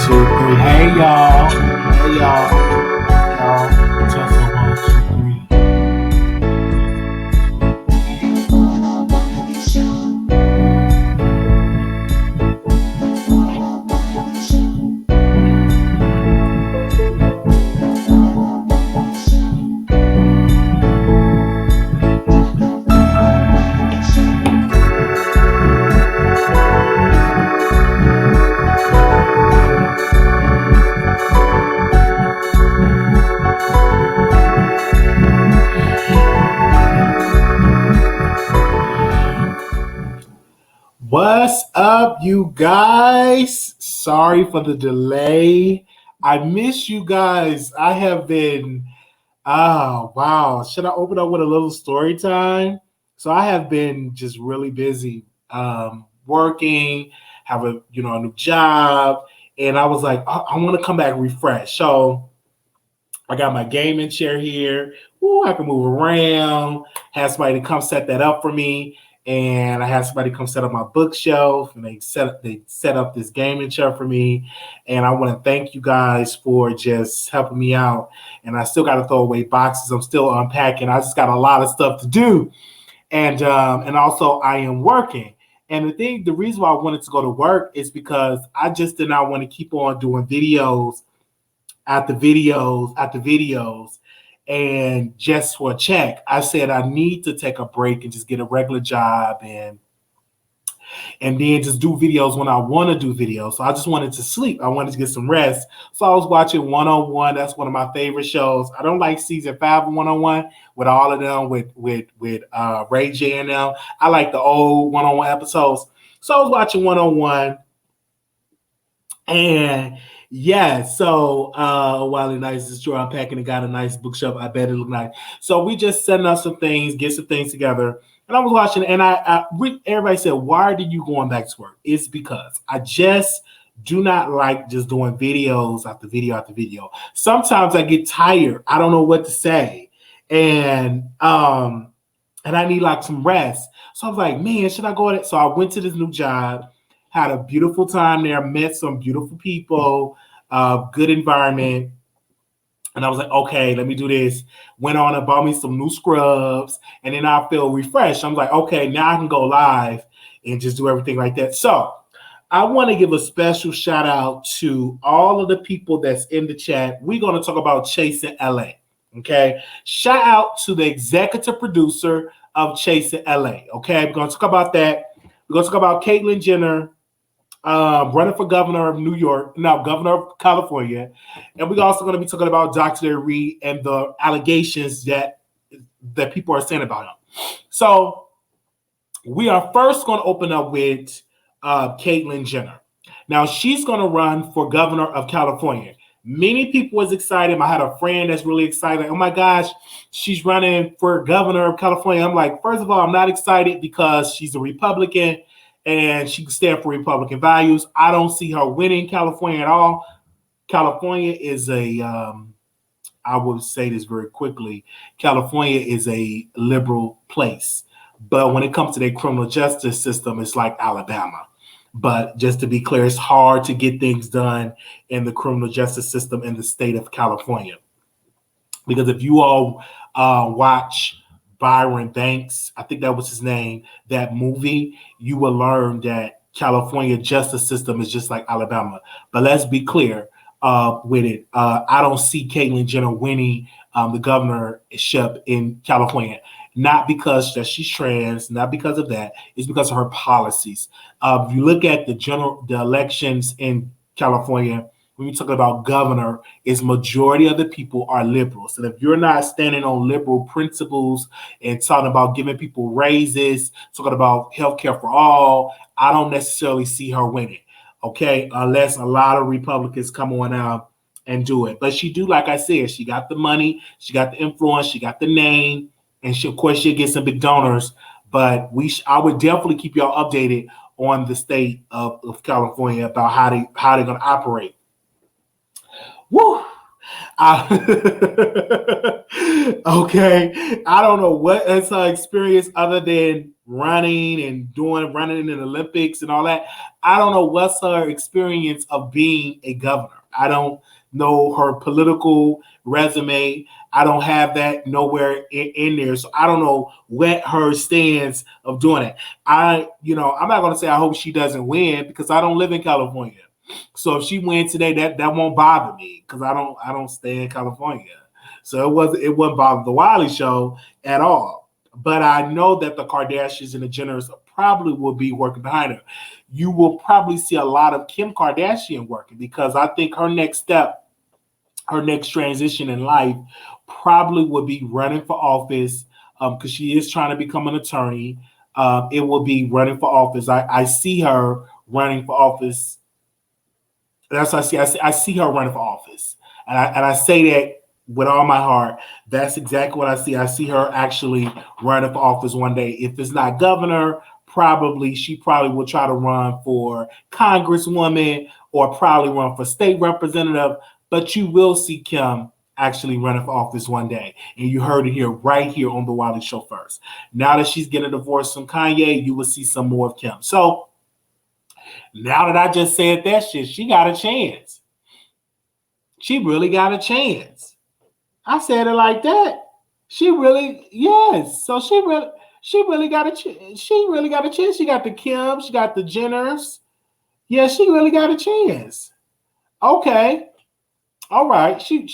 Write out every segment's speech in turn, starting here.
two, three. Hey y'all. Hey y'all. Test on 1, 2, 3. What's up, you guys? Sorry for the delay. I miss you guys. I have been, wow. Should I open up with a little story time? So I have been just really busy working, have a new job, and I was like, I want to come back refreshed. So I got my gaming chair here. Ooh, I can move around. Have somebody to come set that up for me. And I had somebody come set up my bookshelf, and they set up this gaming chair for me. And I want to thank you guys for just helping me out. And I still got to throw away boxes. I'm still unpacking. I just got a lot of stuff to do. And also I am working. And the reason why I wanted to go to work is because I just did not want to keep on doing videos after videos and just for a check. I said I need to take a break and just get a regular job and then just do videos when I want to do videos. So I just wanted to sleep. I wanted to get some rest. So I was watching 101. That's one of my favorite shows. I don't like season 5 of 101 with all of them with Ray J and them. I like the old 101 episodes. So I was watching 101 and yeah, so Wiley Nice is true. I'm packing and got a nice bookshelf. I bet it look nice. So we just setting up some things, get some things together. And I was watching, and everybody said, why did you going back to work? It's because I just do not like just doing videos after video after video. Sometimes I get tired. I don't know what to say. And I need like some rest. So I was like, man, should I go at it? So I went to this new job. Had a beautiful time there, met some beautiful people, good environment. And I was like, okay, let me do this. Went on and bought me some new scrubs. And then I feel refreshed. I'm like, okay, now I can go live and just do everything like that. So I want to give a special shout out to all of the people that's in the chat. We're going to talk about Chasing LA. Okay. Shout out to the executive producer of Chasing LA. Okay. We're going to talk about that. We're going to talk about Caitlyn Jenner, running for governor of governor of California. And we're also going to be talking about Dr. Reid and the allegations that people are saying about him. So we are first going to open up with Caitlyn Jenner. Now, she's going to run for governor of California. Many people was excited. I had a friend that's really excited. Oh my gosh, she's running for governor of California. I'm like, first of all, I'm not excited because she's a Republican and she can stand for Republican values. I don't see her winning California at all. California is I will say this very quickly, California is a liberal place. But when it comes to their criminal justice system, it's like Alabama. But just to be clear, it's hard to get things done in the criminal justice system in the state of California. Because if you all watch Byron Banks, I think that was his name, that movie, you will learn that California justice system is just like Alabama. But let's be clear with it. I don't see Caitlyn Jenner winning the governorship in California. Not because that she's trans, not because of that. It's because of her policies. If you look at the elections in California, when you're talking about governor, is majority of the people are liberals. And if you're not standing on liberal principles and talking about giving people raises, talking about healthcare for all, I don't necessarily see her winning. Okay, unless a lot of Republicans come on out and do it. But she do, like I said, she got the money, she got the influence, she got the name, and of course she'll get some big donors. But I would definitely keep y'all updated on the state of California about how they're going to operate. Woo! Okay, I don't know what is her experience other than running and running in the Olympics and all that. I don't know what's her experience of being a governor. I don't know her political resume. I don't have that nowhere in there. So I don't know what her stance of doing it. I'm not going to say I hope she doesn't win because I don't live in California. So if she wins today, that won't bother me because I don't stay in California. So it wouldn't bother the Wiley Show at all. But I know that the Kardashians and the Jenners probably will be working behind her. You will probably see a lot of Kim Kardashian working because I think her next step, her next transition in life probably would be running for office because she is trying to become an attorney. It will be running for office. I see her running for office. That's what I see. I see her running for office. And I say that with all my heart. That's exactly what I see. I see her actually running for office one day. If it's not governor, she probably will try to run for congresswoman or probably run for state representative. But you will see Kim actually running for office one day. And you heard it here, right here on the Wiley Show first. Now that she's getting a divorce from Kanye, you will see some more of Kim. So now that I just said that shit, she got a chance. She really got a chance. I said it like that. Yes. So she really got a chance. She really got a chance. She got the Kim. She got the Jenners. Yeah, she really got a chance. Okay. All right. She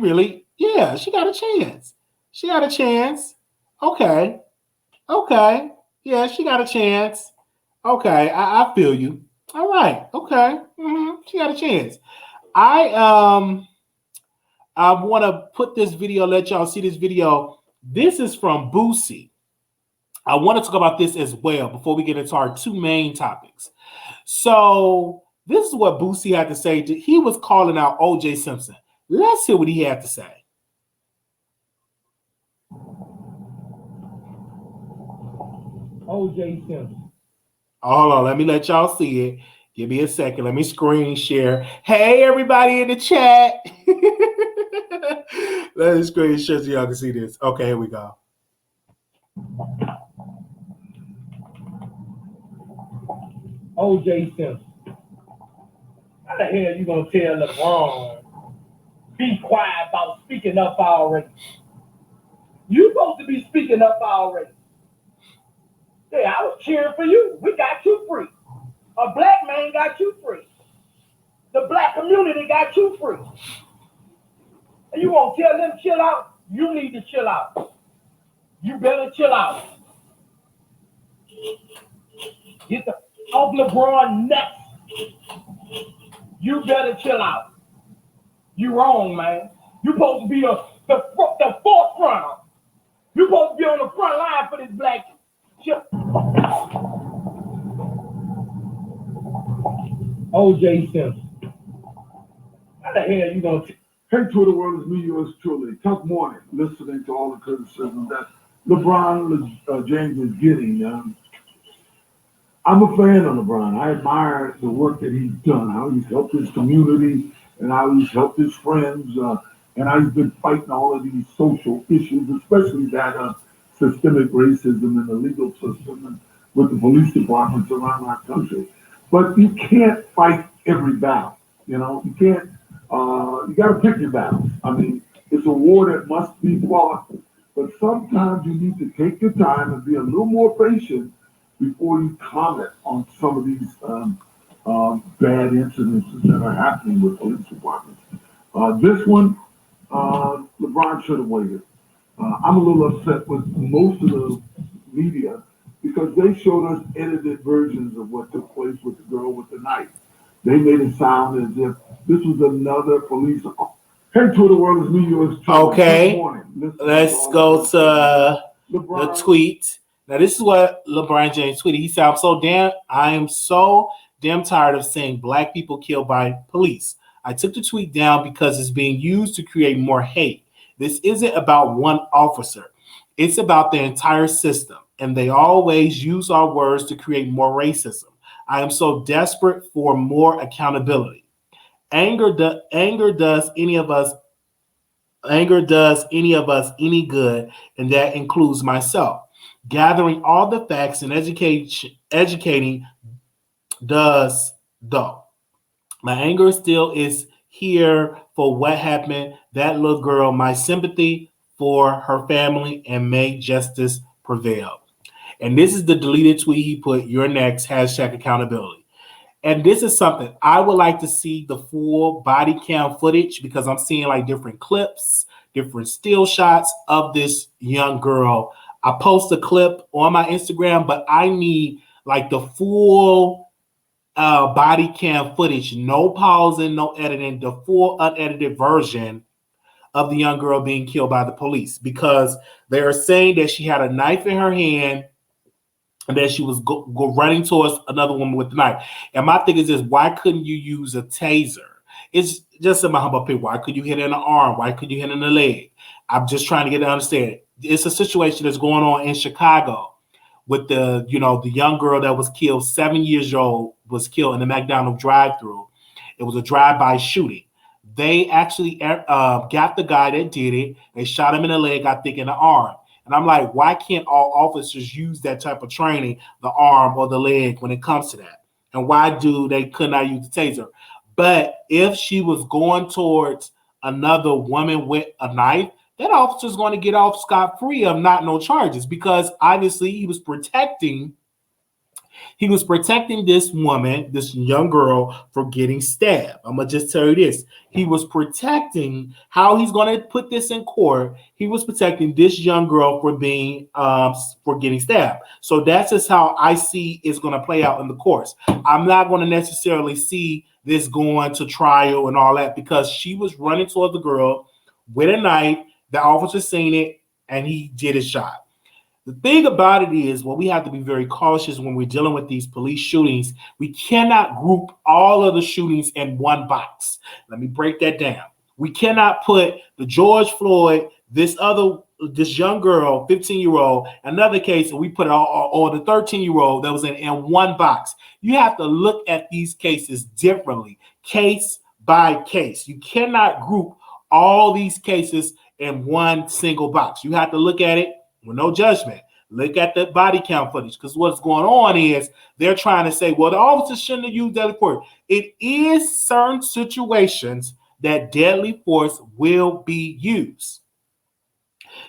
really, yeah, she got a chance. She got a chance. Okay. Yeah, she got a chance. Okay. I feel you. All right. Okay. She got a chance. I want to put this video, let y'all see this video. This is from Boosie. I want to talk about this as well before we get into our two main topics. So this is what Boosie had to say. He was calling out O.J. Simpson. Let's hear what he had to say. O.J. Simpson. Hold on, let me let y'all see it. Give me a second. Let me screen share. Hey, everybody in the chat. Let me screen share so y'all can see this. Okay, here we go. O.J. Simpson. How the hell you gonna tell LeBron be quiet about speaking up already? You supposed to be speaking up already. Yeah, I was cheering for you. We got you free. A black man got you free. The black community got you free. And you won't tell them chill out? You need to chill out. You better chill out. Get the off LeBron next. You better chill out. You wrong, man. You supposed to be the forefront. You supposed to be on the front line for this black shit. O.J. Simpson. How the hell you gonna? Hey, Twitter world, it's me, yours truly. Tough morning, listening to all the criticism that LeBron James is getting. I'm a fan of LeBron. I admire the work that he's done, how he's helped his community, and how he's helped his friends, and how he's been fighting all of these social issues, especially that systemic racism in the legal system and with the police departments around our country. But you can't fight every battle. You know, you can't. You got to pick your battles. I mean, it's a war that must be fought, but sometimes you need to take your time and be a little more patient before you comment on some of these bad incidences that are happening with police departments. This one, LeBron should have waited. I'm a little upset with most of the media because they showed us edited versions of what took place with the girl with the knife. They made it sound as if this was another police. Hey, Twitter world, it's me, yours. Okay, let's go to the tweet. Now, this is what LeBron James tweeted. He said, I am so damn tired of seeing black people killed by police. I took the tweet down because it's being used to create more hate. This isn't about one officer. It's about the entire system. And they always use our words to create more racism. I am so desperate for more accountability. Anger does any of us any good, and that includes myself. gathering all the facts and educating does though. My anger still is here for what happened. That little girl, my sympathy for her family, and may justice prevail. And this is the deleted tweet he put, you're next, hashtag accountability. And this is something I would like to see the full body cam footage because I'm seeing like different clips, different still shots of this young girl. I post a clip on my Instagram, but I need like the full body cam footage, no pausing, no editing, the full unedited version of the young girl being killed by the police because they are saying that she had a knife in her hand and that she was running towards another woman with the knife. And my thing is this, why couldn't you use a taser? It's just in my humble opinion. Why could you hit in the arm? Why could you hit in the leg? I'm just trying to get to understand. It's a situation that's going on in Chicago with the young girl that was killed, 7 years old, was killed in the McDonald's drive-thru. It was a drive-by shooting. They actually got the guy that did it. They shot him in the leg, I think in the arm. And I'm like, why can't all officers use that type of training, the arm or the leg, when it comes to that? And why could not use the taser? But if she was going towards another woman with a knife, that officer's going to get off scot-free of no charges because obviously he was protecting this woman, this young girl, from getting stabbed. I'm going to just tell you this. He was protecting how he's going to put this in court. He was protecting this young girl for getting stabbed. So that's just how I see it's going to play out in the courts. I'm not going to necessarily see this going to trial and all that because she was running towards the girl with a knife. The officer seen it and he did his shot. The thing about it is, we have to be very cautious when we're dealing with these police shootings. We cannot group all of the shootings in one box. Let me break that down. We cannot put the George Floyd, this young girl, 15-year-old, another case, and we put it or the 13-year-old that was in one box. You have to look at these cases differently, case by case. You cannot group all these cases in one single box. You have to look at it with no judgment. Look at the body count footage because what's going on is they're trying to say, well, the officer shouldn't have used deadly force. It is certain situations that deadly force will be used.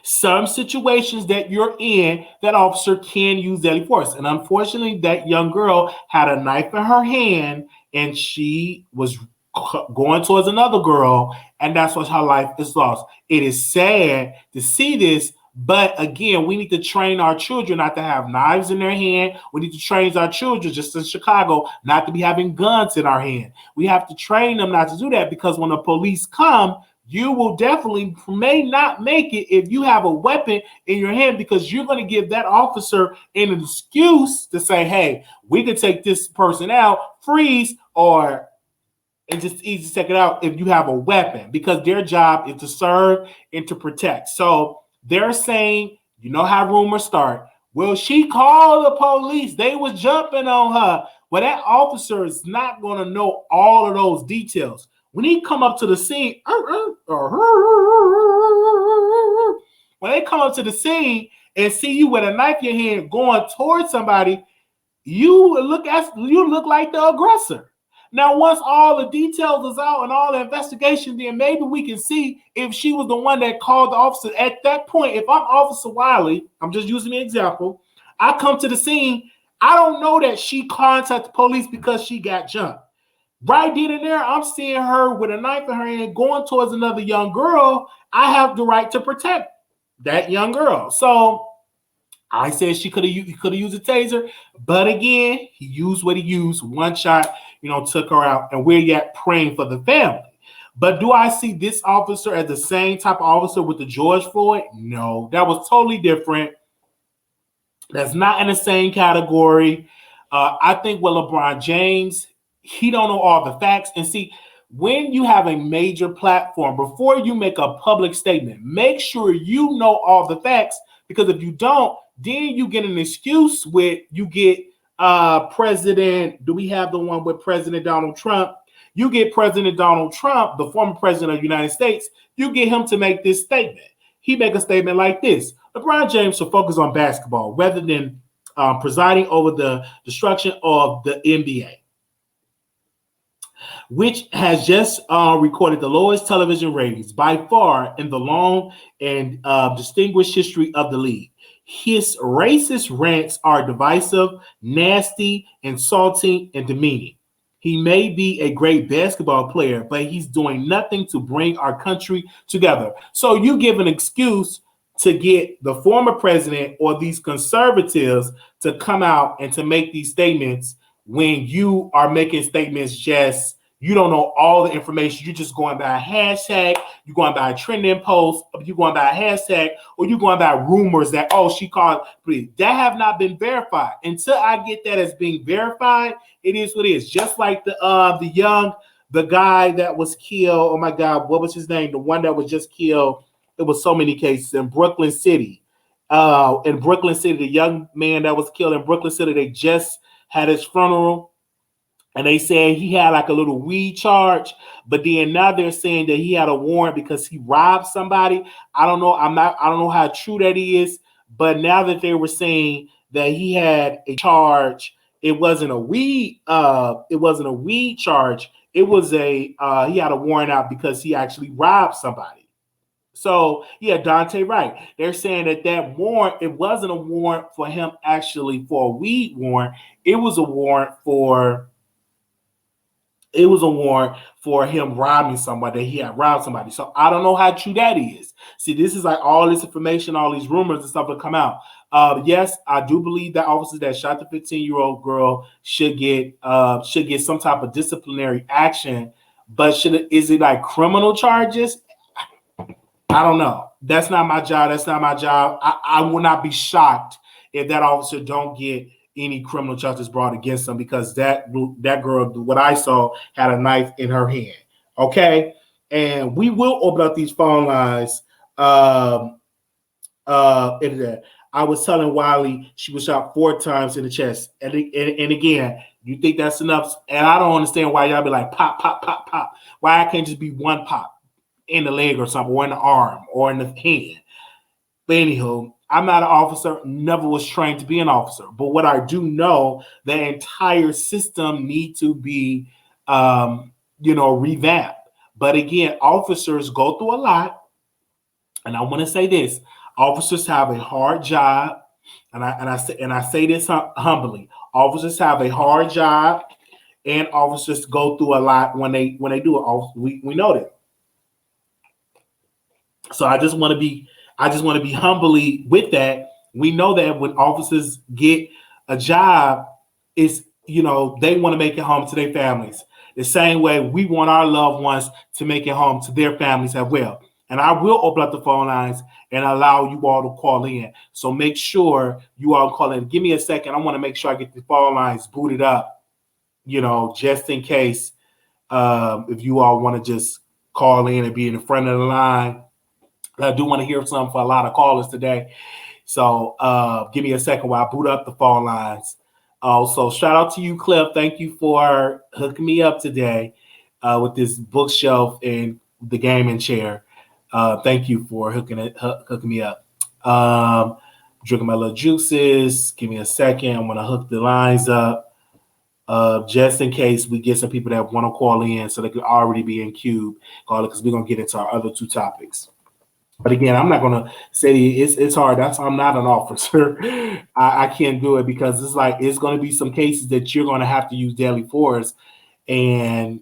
Some situations that you're in, that officer can use deadly force. And unfortunately, that young girl had a knife in her hand and she was going towards another girl, and that's what her life is lost. It is sad to see this. But again, we need to train our children not to have knives in their hand. We need to train our children, just in Chicago, not to be having guns in our hand. We have to train them not to do that because when the police come, you will definitely may not make it if you have a weapon in your hand because you're going to give that officer an excuse to say, hey, we can take this person out, freeze, or it's just easy to take it out if you have a weapon because their job is to serve and to protect. So they're saying, you know how rumors start. Well, she called the police. They was jumping on her. Well, that officer is not going to know all of those details. When he come up to the scene, when they come up to the scene and see you with a knife in your hand going towards somebody, you look like the aggressor. Now, once all the details is out and all the investigation, then maybe we can see if she was the one that called the officer. At that point, if I'm Officer Wiley, I'm just using an example, I come to the scene, I don't know that she contacted the police because she got jumped. Right then and there, I'm seeing her with a knife in her hand going towards another young girl. I have the right to protect that young girl. So I said he could have used a taser, but again, he used what he used. One shot, took her out, and we're yet praying for the family. But do I see this officer as the same type of officer with the George Floyd? No, that was totally different. That's not in the same category. I think with LeBron James, he don't know all the facts. And see, when you have a major platform, before you make a public statement, make sure you know all the facts, because if you don't, then you get an excuse with, you get President, do we have the one with President Donald Trump? You get President Donald Trump, the former president of the United States, you get him to make this statement. he make a statement like this: LeBron James should focus on basketball rather than presiding over the destruction of the NBA, which has just recorded the lowest television ratings by far in the long and distinguished history of the league. His racist rants are divisive, nasty, insulting, and demeaning. He may be a great basketball player, but he's doing nothing to bring our country together. So you give an excuse to get the former president or these conservatives to come out and to make these statements when you are making statements just, you don't know all the information. You're just going by a hashtag, you're going by a trending post, you're going by a hashtag, or you're going by rumors that, oh, she called, please. That have not been verified. Until I get that as being verified, it is what it is. Just like the guy that was killed, oh my God, what was his name? The one that was just killed. It was so many cases in Brooklyn City. The young man that was killed in Brooklyn City, they just had his funeral. And they said he had like a little weed charge, but then now they're saying that he had a warrant because he robbed somebody. I don't know. I don't know how true that is, but now that they were saying that he had a charge, it wasn't a weed charge. It was he had a warrant out because he actually robbed somebody. So yeah, Dante, right. They're saying that warrant, it wasn't a warrant for him actually for a weed warrant. It was a warrant for him robbing somebody, that he had robbed somebody. So I don't know how true that is. See, this is like all this information, all these rumors and stuff that come out. Yes, I do believe that officers that shot the 15-year-old girl should get some type of disciplinary action. But is it like criminal charges? I don't know. That's not my job. I will not be shocked if that officer don't get any criminal charges brought against them, because that girl, what I saw, had a knife in her hand. Okay, and we will open up these phone lines. I was telling Wiley she was shot 4 times in the chest, and again, you think that's enough? And I don't understand why y'all be like pop, pop, pop, pop. Why I can't just be one pop in the leg or something, or in the arm, or in the hand? But anywho, I'm not an officer, never was trained to be an officer. But what I do know, the entire system need to be, revamped. But again, officers go through a lot. And I want to say this: officers have a hard job, and I say this humbly. Officers have a hard job, and officers go through a lot when they do it. We know that. So I just want to be humbly with that. We know that when officers get a job, it's, they want to make it home to their families. The same way we want our loved ones to make it home to their families as well. And I will open up the phone lines and allow you all to call in. So make sure you all call in. Give me a second. I want to make sure I get the phone lines booted up, just in case if you all want to just call in and be in the front of the line. I do want to hear something for a lot of callers today. So give me a second while I boot up the phone lines. So shout out to you, Cliff. Thank you for hooking me up today with this bookshelf and the gaming chair. Thank you for hooking me up. Drinking my little juices. Give me a second. I'm going to hook the lines up just in case we get some people that want to call in so they could already be in queue. Call it, because we're going to get into our other 2 topics. But again, I'm not going to say it's hard. I'm not an officer. I can't do it, because it's going to be some cases that you're going to have to use deadly force. And,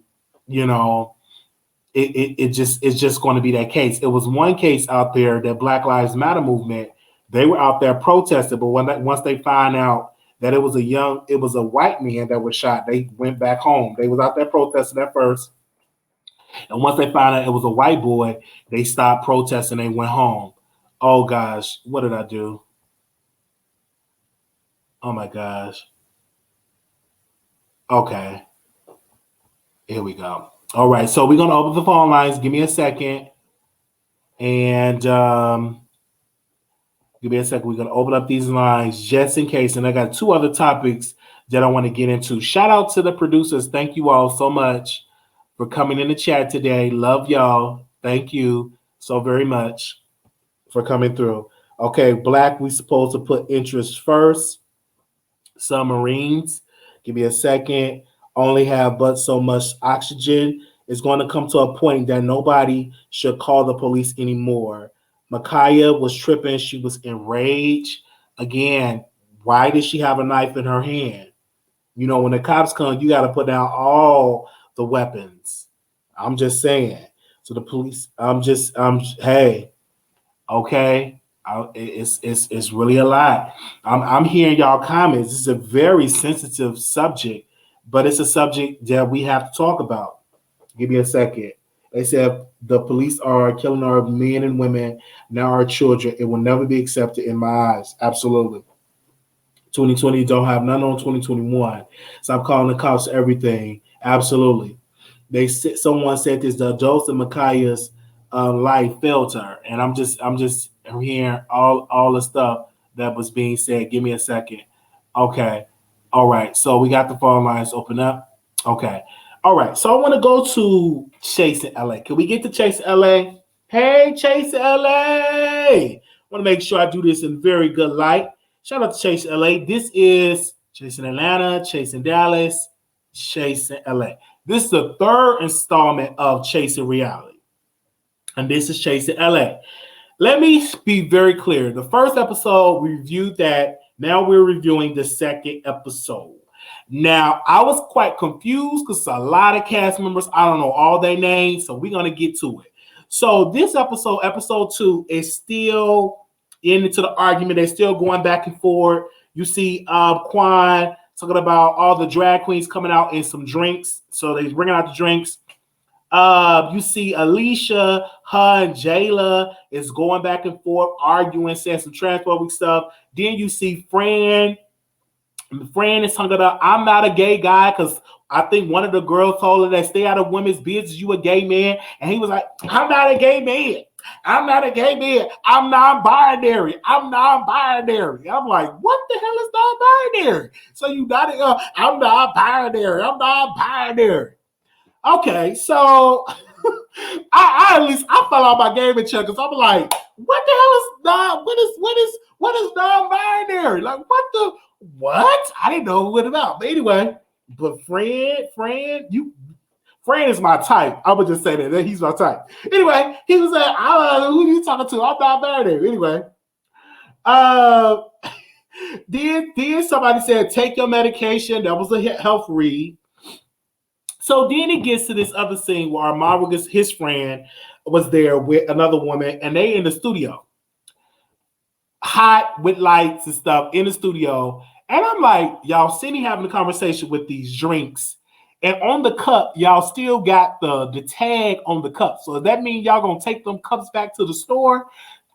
it's just going to be that case. It was one case out there, that Black Lives Matter movement, they were out there protesting. But once they find out that it was a white man that was shot, they went back home. They was out there protesting at first. And once they found out it was a white boy, they stopped protesting. They went home. Oh, gosh. What did I do? Oh, my gosh. Okay. Here we go. All right. So we're going to open the phone lines. Give me a second. And give me a second. We're going to open up these lines just in case. And I got 2 other topics that I want to get into. Shout out to the producers. Thank you all so much for coming in the chat today. Love y'all. Thank you so very much. for coming through. Okay, Black, we supposed to put interest first. Submarines. Give me a second. Only have but so much oxygen. It's going to come to a point that nobody should call the police anymore. Micaiah was tripping. She was enraged. Again, why did she have a knife in her hand? You know, when the cops come, you got to put down all the weapons. I'm just saying. So the police, hey, okay. It's really a lot. I'm hearing y'all comments. This is a very sensitive subject, but it's a subject that we have to talk about. Give me a second. They said the police are killing our men and women, now our children. It will never be accepted in my eyes. Absolutely. 2020 don't have none on 2021. Stop calling the cops everything. Absolutely. Someone said this: the adults in Micaiah's life failed her, and I'm hearing all the stuff that was being said. Give me a second. Okay. All right. So we got the phone lines open up. Okay. All right. So I want to go to Chase in LA. Can we get to Chase in LA? Hey, Chase in LA. I want to make sure I do this in very good light. Shout out to Chase in LA. This is Chase in Atlanta, Chase in Dallas, Chase in LA. This is the third installment of Chasing Reality. And this is Chase in LA. Let me be very clear. The first episode, we reviewed that. Now we're reviewing the second episode. Now, I was quite confused because a lot of cast members, I don't know all their names, so we're going to get to it. So this episode 2, is still into the argument. They're still going back and forth. You see Quan talking about all the drag queens coming out in some drinks. So they're bringing out the drinks. You see Alicia, her and Jayla is going back and forth, arguing, saying some transphobic stuff. Then you see Fran. Fran is talking about, I'm not a gay guy, because I think one of the girls told her that stay out of women's business, you a gay man. And he was like, I'm not a gay man. I'm not a gay man. I'm non-binary. I'm non-binary. I'm like, what the hell is non-binary? So you not I'm non-binary. I'm non-binary. Okay, so I at least I fell out my gaming check because I'm like, what the hell is what is non-binary? Like what? I didn't know what about. But anyway, but Fran is my type. I would just say that he's my type. Anyway, he was like, who are you talking to? I'm non-binary. Anyway, then somebody said, take your medication. That was a health read. So then it gets to this other scene where Armand, his friend, was there with another woman, and they in the studio, hot with lights and stuff in the studio. And I'm like, y'all sitting having a conversation with these drinks, and on the cup, y'all still got the tag on the cup. So does that mean y'all gonna take them cups back to the store?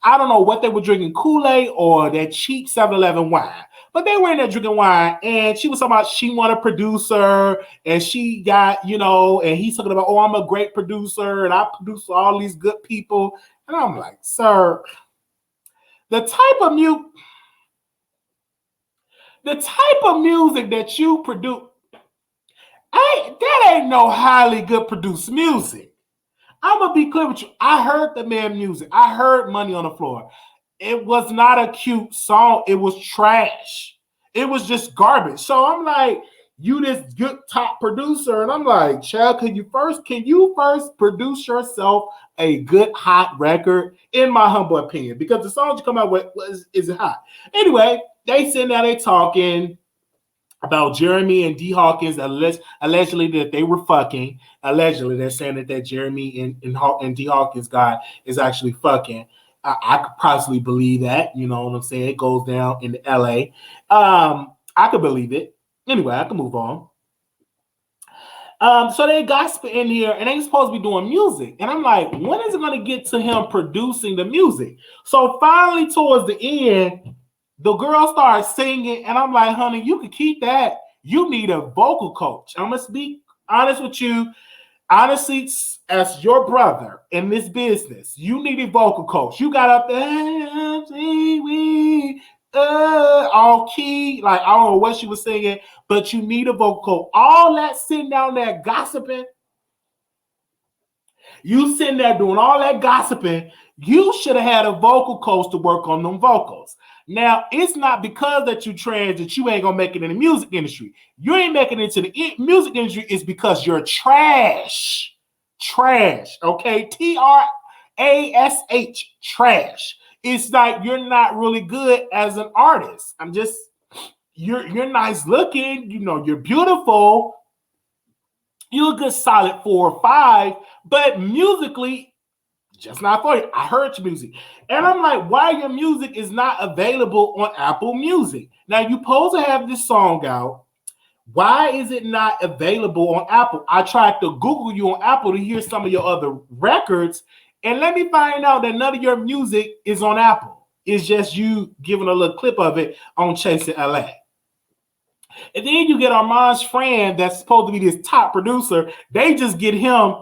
I don't know what they were drinking, Kool-Aid or that cheap 7-Eleven wine. But they were in there drinking wine, and she was talking about she wanted a producer, and she got, and he's talking about, oh, I'm a great producer, and I produce all these good people. And I'm like, sir, the type of music that you produce, that ain't no highly good produced music. I'm going to be clear with you. I heard the man music. I heard Money on the Floor. It was not a cute song. It was trash. It was just garbage. So I'm like, you this good top producer. And I'm like, child, can you first produce yourself a good hot record? In my humble opinion, because the songs you come out with is hot. Anyway, they sitting there, they talking about Jeremy and D. Hawkins, allegedly that they were fucking. Allegedly, they're saying that Jeremy and D. Hawkins guy is actually fucking. I could possibly believe that. You know what I'm saying? It goes down in LA. I could believe it. Anyway, I can move on. So they gossip in here, and they supposed to be doing music. And I'm like, when is it going to get to him producing the music? So finally, towards the end, the girl starts singing, and I'm like, honey, you can keep that. You need a vocal coach. I must be honest with you. Honestly, as your brother in this business, you need a vocal coach. You got up there, all key, like I don't know what she was singing, but you need a vocal coach. All that sitting down there gossiping. You sitting there doing all that gossiping. You should have had a vocal coach to work on them vocals. Now, it's not because that you trans that you ain't gonna make it in the music industry. You ain't making it into the music industry. It's because you're trash. Trash. Okay. TRASH. Trash. It's like you're not really good as an artist. You're nice looking, you're beautiful. You're a good solid 4 or 5, but musically, just not for you. I heard your music. And I'm like, why your music is not available on Apple Music? Now, you're supposed to have this song out. Why is it not available on Apple? I tried to Google you on Apple to hear some of your other records, and let me find out that none of your music is on Apple. It's just you giving a little clip of it on Chasing LA. And then you get Armand's friend that's supposed to be this top producer. They just get him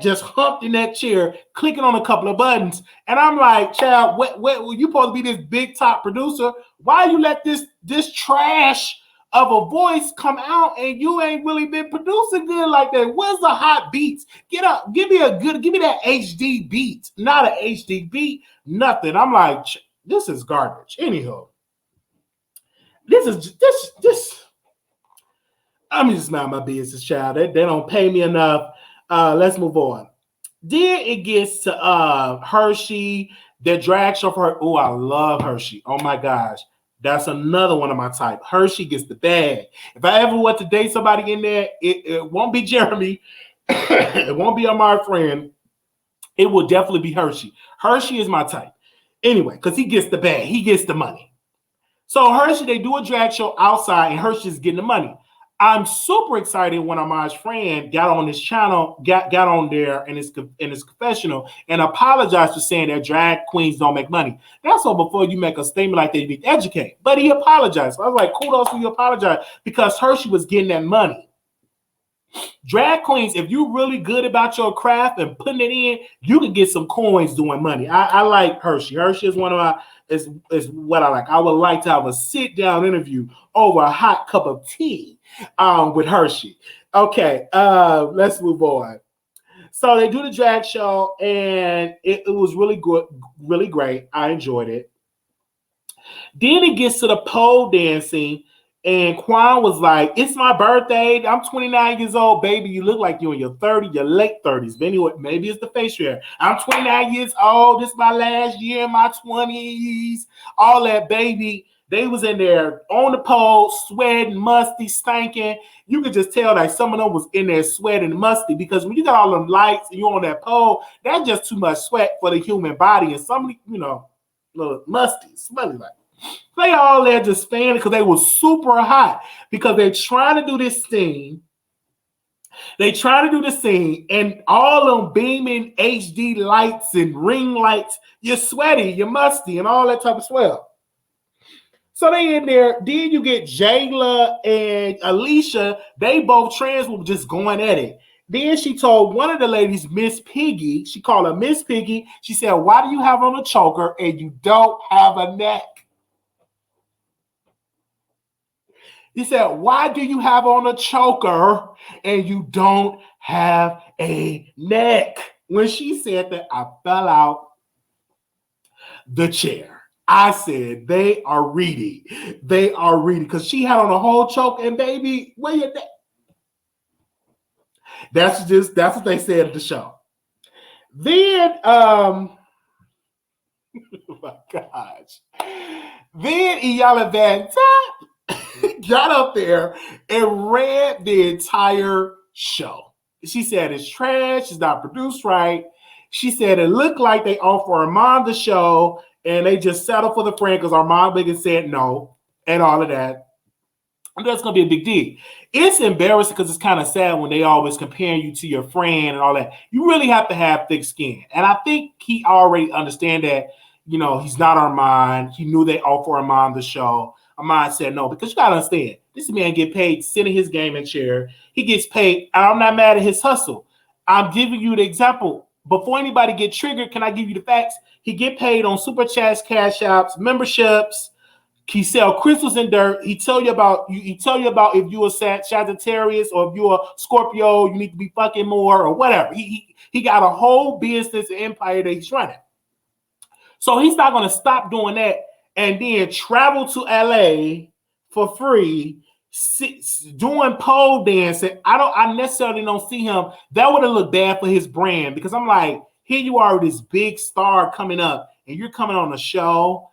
just humped in that chair, clicking on a couple of buttons. And I'm like, child, what you supposed to be this big top producer? Why you let this trash of a voice come out and you ain't really been producing good like that? Where's the hot beats? Get up, give me that HD beat, not an HD beat, nothing. I'm like, this is garbage. Anyhow, this. I'm just mind my business, child. They don't pay me enough. Let's move on. Then it gets to Hershey, their drag show for her. Oh, I love Hershey. Oh my gosh. That's another one of my type. Hershey gets the bag. If I ever want to date somebody in there, it won't be Jeremy. It won't be my friend. It will definitely be Hershey. Hershey is my type. Anyway, because he gets the bag. He gets the money. So Hershey, they do a drag show outside, and Hershey's getting the money. I'm super excited when Ahmad's friend got on his channel, got on there in his confessional and apologized for saying that drag queens don't make money. That's all before you make a statement like that, you need to educate. But he apologized. So I was like, kudos to you apologize, because Hershey was getting that money. Drag queens, if you're really good about your craft and putting it in, you can get some coins doing money. I like Hershey. Hershey is one of my is what I like. I would like to have a sit-down interview over a hot cup of tea with Hershey. Okay, let's move on. So they do the drag show, and it was really good, really great. I enjoyed it. Then it gets to the pole dancing, and Quan was like, "It's my birthday. I'm 29 years old, baby. You look like you're in your 30s, your late 30s. But anyway, maybe it's the facial hair. I'm 29 years old. This is my last year in my 20s. All that, baby." They was in there on the pole, sweating, musty, stinking. You could just tell that some of them was in there sweating musty, because when you got all them lights and you're on that pole, that's just too much sweat for the human body. And some, little musty, smelly like. They all there just fanning because they were super hot, because they're trying to do this thing. And all them beaming HD lights and ring lights, you're sweaty, you're musty, and all that type of swell. So they in there. Then you get Jayla and Alicia. They both trans were just going at it. Then she told one of the ladies, Miss Piggy, she called her Miss Piggy. She said, "Why do you have on a choker and you don't have a neck?" He said, "Why do you have on a choker and you don't have a neck?" When she said that, I fell out the chair. I said, they are Reedy. They are Reedy, because she had on a whole choke, and baby, where your neck? That's what they said at the show. Then, oh my gosh. Then Iyanla Vanzant got up there and read the entire show. She said it's trash, it's not produced right. She said it looked like they offered Armand the show and they just settled for the friend because Armand Biggin said no and all of that. And that's going to be a big deal. It's embarrassing because it's kind of sad when they always comparing you to your friend and all that. You really have to have thick skin. And I think he already understand that, he's not Armand. He knew they offered Armand the show. Armand said no, because you got to understand, this man get paid sitting his gaming chair. He gets paid. I'm not mad at his hustle. I'm giving you the example. Before anybody get triggered, can I give you the facts? He get paid on super chats, cash apps, memberships, He sell crystals and dirt. He tell you about if you a Sagittarius or if you're a Scorpio, you need to be fucking more or whatever. He got a whole business and empire that he's running. So he's not going to stop doing that and then travel to LA for free, doing pole dancing. I necessarily don't see him. That would have looked bad for his brand because I'm like, here you are, this big star coming up, and you're coming on a show.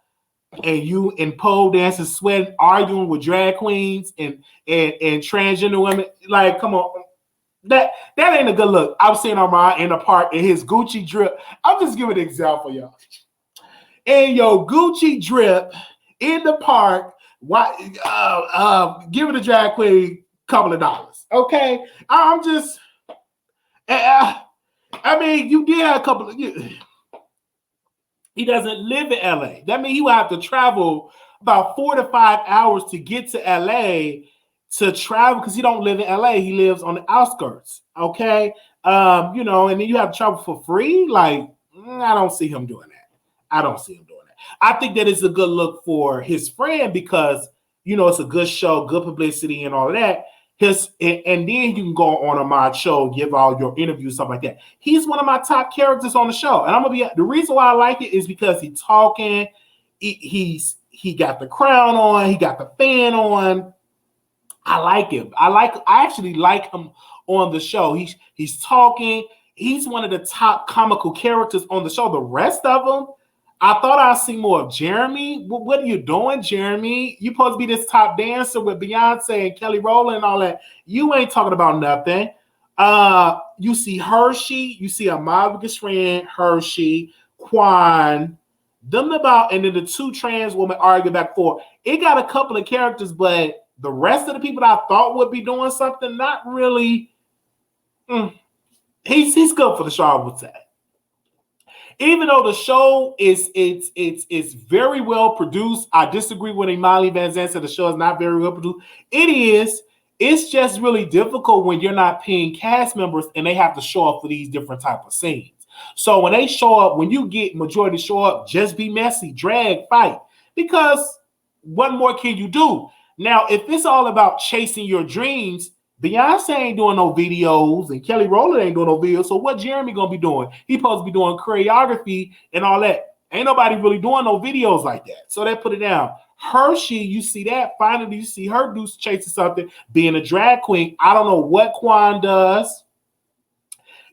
And you in pole dancing, sweating, arguing with drag queens and transgender women. Like, come on. That ain't a good look. I was seeing Armand in the park in his Gucci drip. I'm just giving an example, y'all. In your Gucci drip in the park, giving a drag queen a couple of dollars. Okay? I'm just I mean, you did have a couple of he doesn't live in LA. That means he would have to travel about 4 to 5 hours to get to LA to travel because he don't live in LA. He lives on the outskirts. Okay. And then you have to travel for free. Like, I don't see him doing that. I think that is a good look for his friend because, it's a good show, good publicity and all of that. And then you can go on my show, give all your interviews, stuff like that. He's one of my top characters on the show. And the reason why I like it is because he's talking. He got the crown on. He got the fan on. I like him. I actually like him on the show. He's talking. He's one of the top comical characters on the show. The rest of them, I thought I'd see more of Jeremy. What are you doing, Jeremy? You supposed to be this top dancer with Beyonce and Kelly Rowland and all that. You ain't talking about nothing. You see Hershey. You see Amavica's friend, Hershey, Quan, them about, and then the two trans women argue back and forth. It got a couple of characters, but the rest of the people that I thought would be doing something, not really. He's good for the show, I would say. Even though the show is very well produced, I disagree with Imali Van Zandt said the show is not very well produced. It is. It's just really difficult when you're not paying cast members and they have to show up for these different type of scenes. So when they show up, when you get majority show up, just be messy, drag, fight. Because what more can you do? Now, if it's all about chasing your dreams, Beyonce ain't doing no videos and Kelly Rowland ain't doing no videos. So what Jeremy gonna be doing? He supposed to be doing choreography and all that. Ain't nobody really doing no videos like that. So they put it down. Hershey, you see that. Finally, you see her do chasing something, being a drag queen. I don't know what Quan does.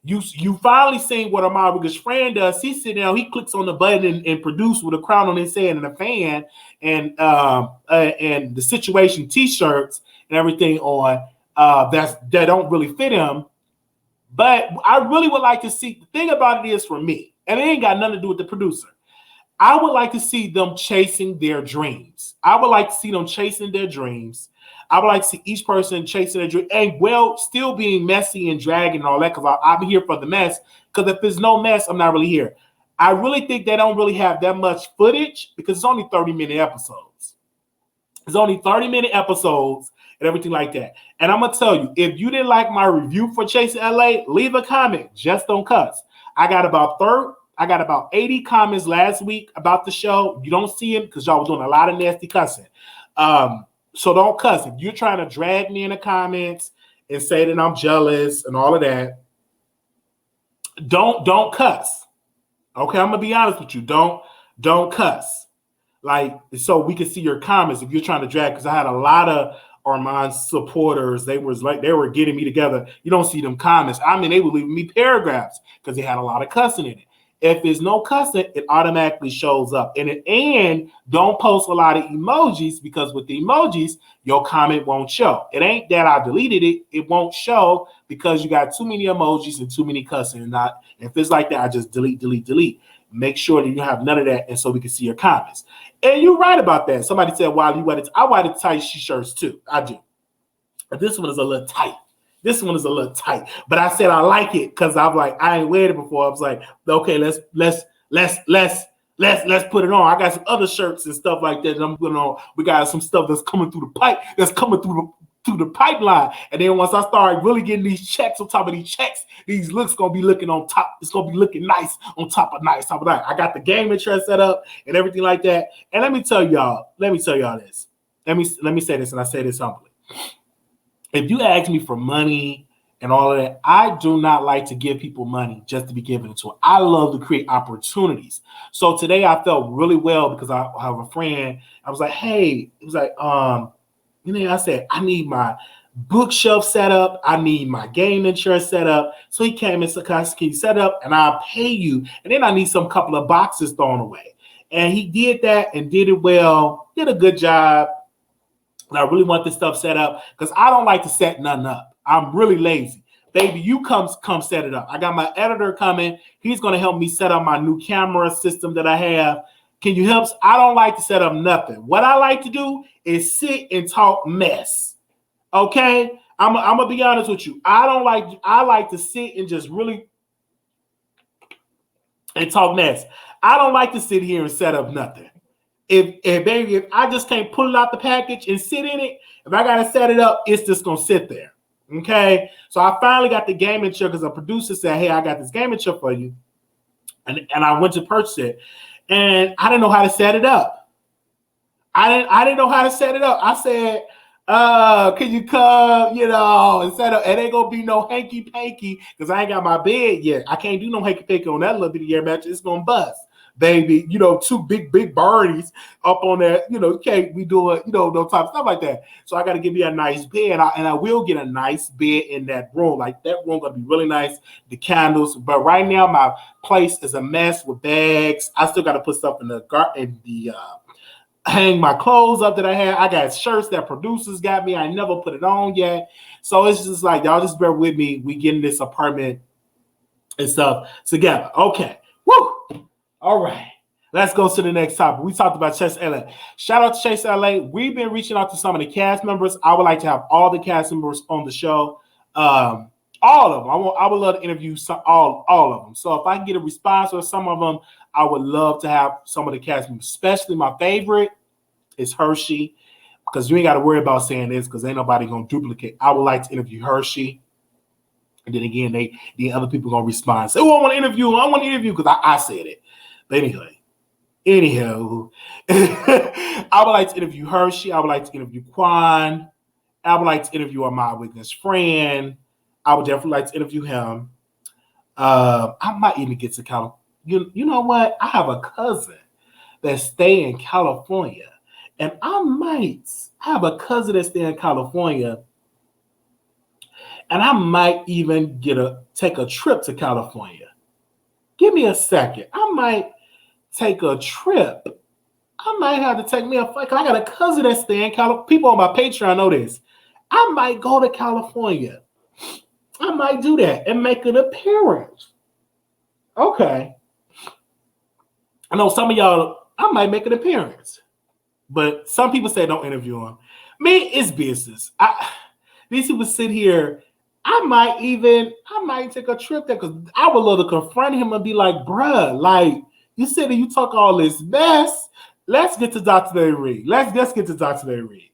You finally seen what Amarica's friend does. He sit down, he clicks on the button and produce with a crown on his head and a fan and the situation t-shirts and everything on. That don't really fit him, but I really would like to see. The thing about it is, for me, and it ain't got nothing to do with the producer, I would like to see them chasing their dreams. I would like to see them chasing their dreams. I would like to see each person chasing their dream and still being messy and dragging and all that, because I'm here for the mess. Because if there's no mess, I'm not really here. I really think they don't really have that much footage because it's only 30-minute episodes. It's only 30-minute episodes and everything like that. And I'm going to tell you, if you didn't like my review for Chasing LA, leave a comment. Just don't cuss. I got about 80 comments last week about the show. You don't see them because y'all was doing a lot of nasty cussing. So don't cuss. If you're trying to drag me in the comments and say that I'm jealous and all of that, don't cuss. Okay, I'm going to be honest with you. Don't cuss. Like, so we can see your comments if you're trying to drag, because I had a lot of Armand supporters. They were getting me together. You don't see them comments. I mean, they were leaving me paragraphs because they had a lot of cussing in it. If there's no cussing, it automatically shows up. And don't post a lot of emojis, because with the emojis, your comment won't show. It ain't that I deleted it. It won't show because you got too many emojis and too many cussing. And if it's like that, I just delete. Make sure that you have none of that, and so we can see your comments. And you're right about that. Somebody said, "Wow, I wear the tight shirts too." I do. But this one is a little tight. But I said I like it because I'm like, I ain't wear it before. I was like, okay, let's put it on. I got some other shirts and stuff like that I'm putting on. We got some stuff that's coming through the pipe, that's coming through through the pipeline. And then once I start really getting these checks on top of these checks, these looks gonna be looking on top. It's gonna be looking nice on top of nice, top of that. I got the game insurance set up and everything like that. And let me tell y'all this. Let me say this, and I say this humbly. If you ask me for money and all of that, I do not like to give people money just to be given it to them. I love to create opportunities. So today I felt really well because I have a friend. I was like, hey, it was like, I said, I need my bookshelf set up. I need my game insurance set up. So he came and said, can you set up and I'll pay you. And then I need some couple of boxes thrown away. And he did that and did it well, did a good job. And I really want this stuff set up because I don't like to set nothing up. I'm really lazy. Baby, you come set it up. I got my editor coming. He's going to help me set up my new camera system that I have. Can you help? I don't like to set up nothing. What I like to do is sit and talk mess. Okay? I'm going to be honest with you. I like to sit and just really and talk mess. I don't like to sit here and set up nothing. If I just can't pull it out the package and sit in it, if I gotta set it up, it's just gonna sit there. Okay. So I finally got the gaming chair because a producer said, hey, I got this gaming chair for you. And I went to purchase it. And I didn't know how to set it up. I didn't know how to set it up. I said, can you come, and set up? It ain't gonna be no hanky panky because I ain't got my bed yet. I can't do no hanky panky on that little bitty air mattress. It's gonna bust. Baby, two big birdies up on that, you can't be doing, no type of stuff like that. So I got to give you a nice bed, and I will get a nice bed in that room. Like that room gonna be really nice, the candles. But right now my place is a mess with bags. I still got to put stuff in the hang my clothes up that I had. I got shirts that producers got me. I never put it on yet. So it's just like, y'all just bear with me. We getting this apartment and stuff together. Okay. Woo! All right, let's go to the next topic. We talked about Chase LA. Shout out to Chase LA. We've been reaching out to some of the cast members. I would like to have all the cast members on the show. All of them. I would love to interview all of them. So if I can get a response or some of them, I would love to have some of the cast members. Especially my favorite is Hershey, because you ain't got to worry about saying this because ain't nobody gonna duplicate. I would like to interview Hershey. And then again, the other people gonna respond. Say, oh, I want to interview because I said it. But anyhow, I would like to interview Hershey. I would like to interview Quan. I would like to interview Ahmad Wiggins' friend. I would definitely like to interview him. I might even get to California. You know what? I have a cousin that stay in California, and I have a cousin that stay in California, and I might even take a trip to California. Give me a second. I might take a trip. I might have to take me a flight. I got a cousin that stay in California. People on my Patreon know this. I might go to California. I might do that and make an appearance. Okay. I know some of y'all, I might make an appearance. But some people say don't interview him. Me, it's business. These people sit here. I might take a trip there because I would love to confront him and be like, bruh, like, you said that you talk all this mess. Let's get to Dr. Reid. Let's get to Dr. Reid.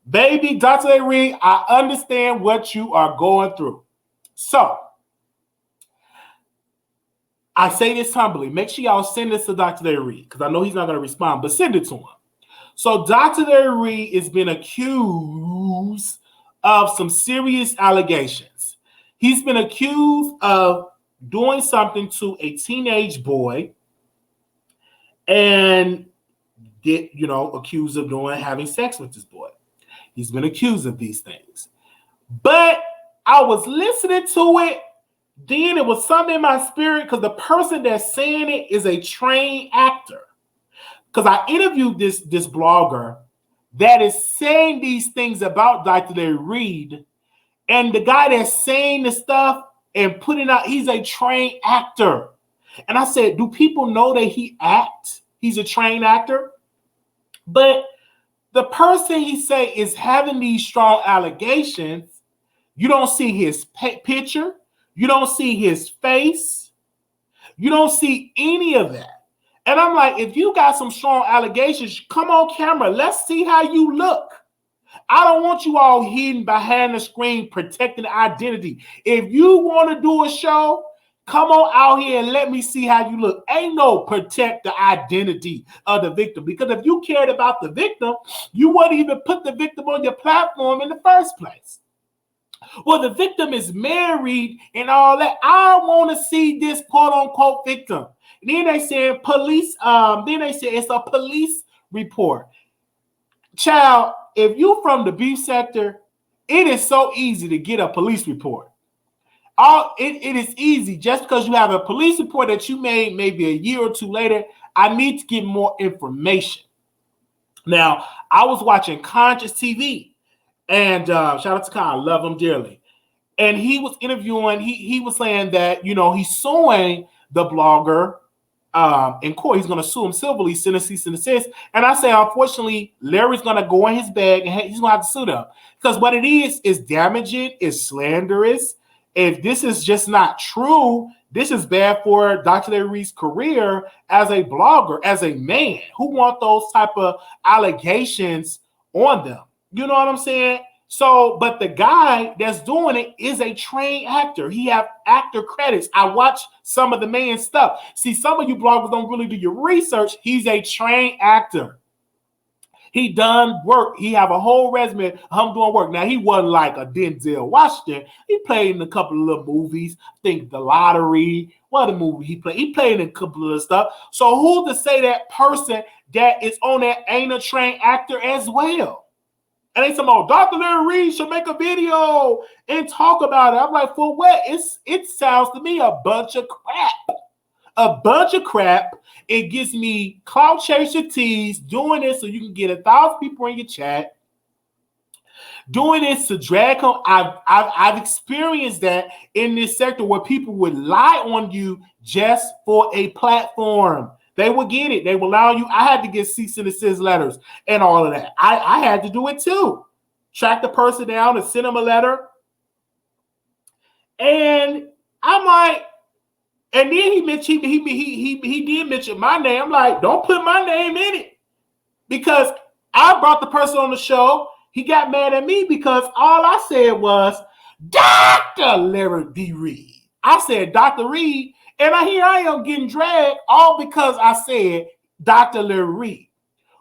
Baby, Dr. Reid, I understand what you are going through. So, I say this humbly. Make sure y'all send this to Dr. Reid because I know he's not going to respond, but send it to him. So, Dr. Reid has been accused of some serious allegations. He's been accused of doing something to a teenage boy and accused of having sex with this boy. He's been accused of these things. But I was listening to it, then it was something in my spirit because the person that's saying it is a trained actor. Because I interviewed this blogger that is saying these things about Dr. Reid, and the guy that's saying the stuff and putting out, he's a trained actor. And I said, do people know that he acts? He's a trained actor. But the person he say is having these strong allegations, you don't see his picture. You don't see his face. You don't see any of that. And I'm like, if you got some strong allegations, come on camera. Let's see how you look. I don't want you all hidden behind the screen protecting the identity. If you want to do a show, come on out here and let me see how you look. Ain't no protect the identity of the victim. Because if you cared about the victim, you wouldn't even put the victim on your platform in the first place. Well, the victim is married and all that. I want to see this quote unquote victim. And then they said police, then they said it's a police report. Child, if you from the beef sector, it is so easy to get a police report. It is easy. Just because you have a police report that you made maybe a year or two later, I need to get more information. Now, I was watching Conscious TV, and shout out to Khan, I love him dearly. And he was interviewing, he was saying that, you know, he's suing the blogger in court. He's going to sue him civilly, send a cease and desist. And I say, unfortunately, Larry's going to go in his bag and he's going to have to sue them. Because what it is damaging, is slanderous. If this is just not true, this is bad for Dr. Larry Reid's career as a blogger, as a man who want those type of allegations on them. You know what I'm saying? So, but the guy that's doing it is a trained actor. He have actor credits. I watch some of the man's stuff. See, some of you bloggers don't really do your research. He's a trained actor. He done work. He have a whole resume of him doing work. Now, he wasn't like a Denzel Washington. He played in a couple of little movies. I think The Lottery. What other movie he played? He played in a couple of stuff. So who to say that person that is on that ain't a trained actor as well? And they say, oh, Dr. Larry Reid should make a video and talk about it. I'm like, for what? It sounds to me a bunch of crap. A bunch of crap. It gives me clout chaser tease doing this so you can get 1,000 people in your chat. Doing this to drag home. I've experienced that in this sector where people would lie on you just for a platform. They will get it. They will allow you. I had to get cease and desist letters and all of that. I had to do it too. Track the person down and send them a letter. And I'm like, and then he mentioned he did mention my name. I'm like, don't put my name in it. Because I brought the person on the show. He got mad at me because all I said was Dr. Larry D. Reid. I said Dr. Reid. And here I am getting dragged all because I said Dr. Larry Reid.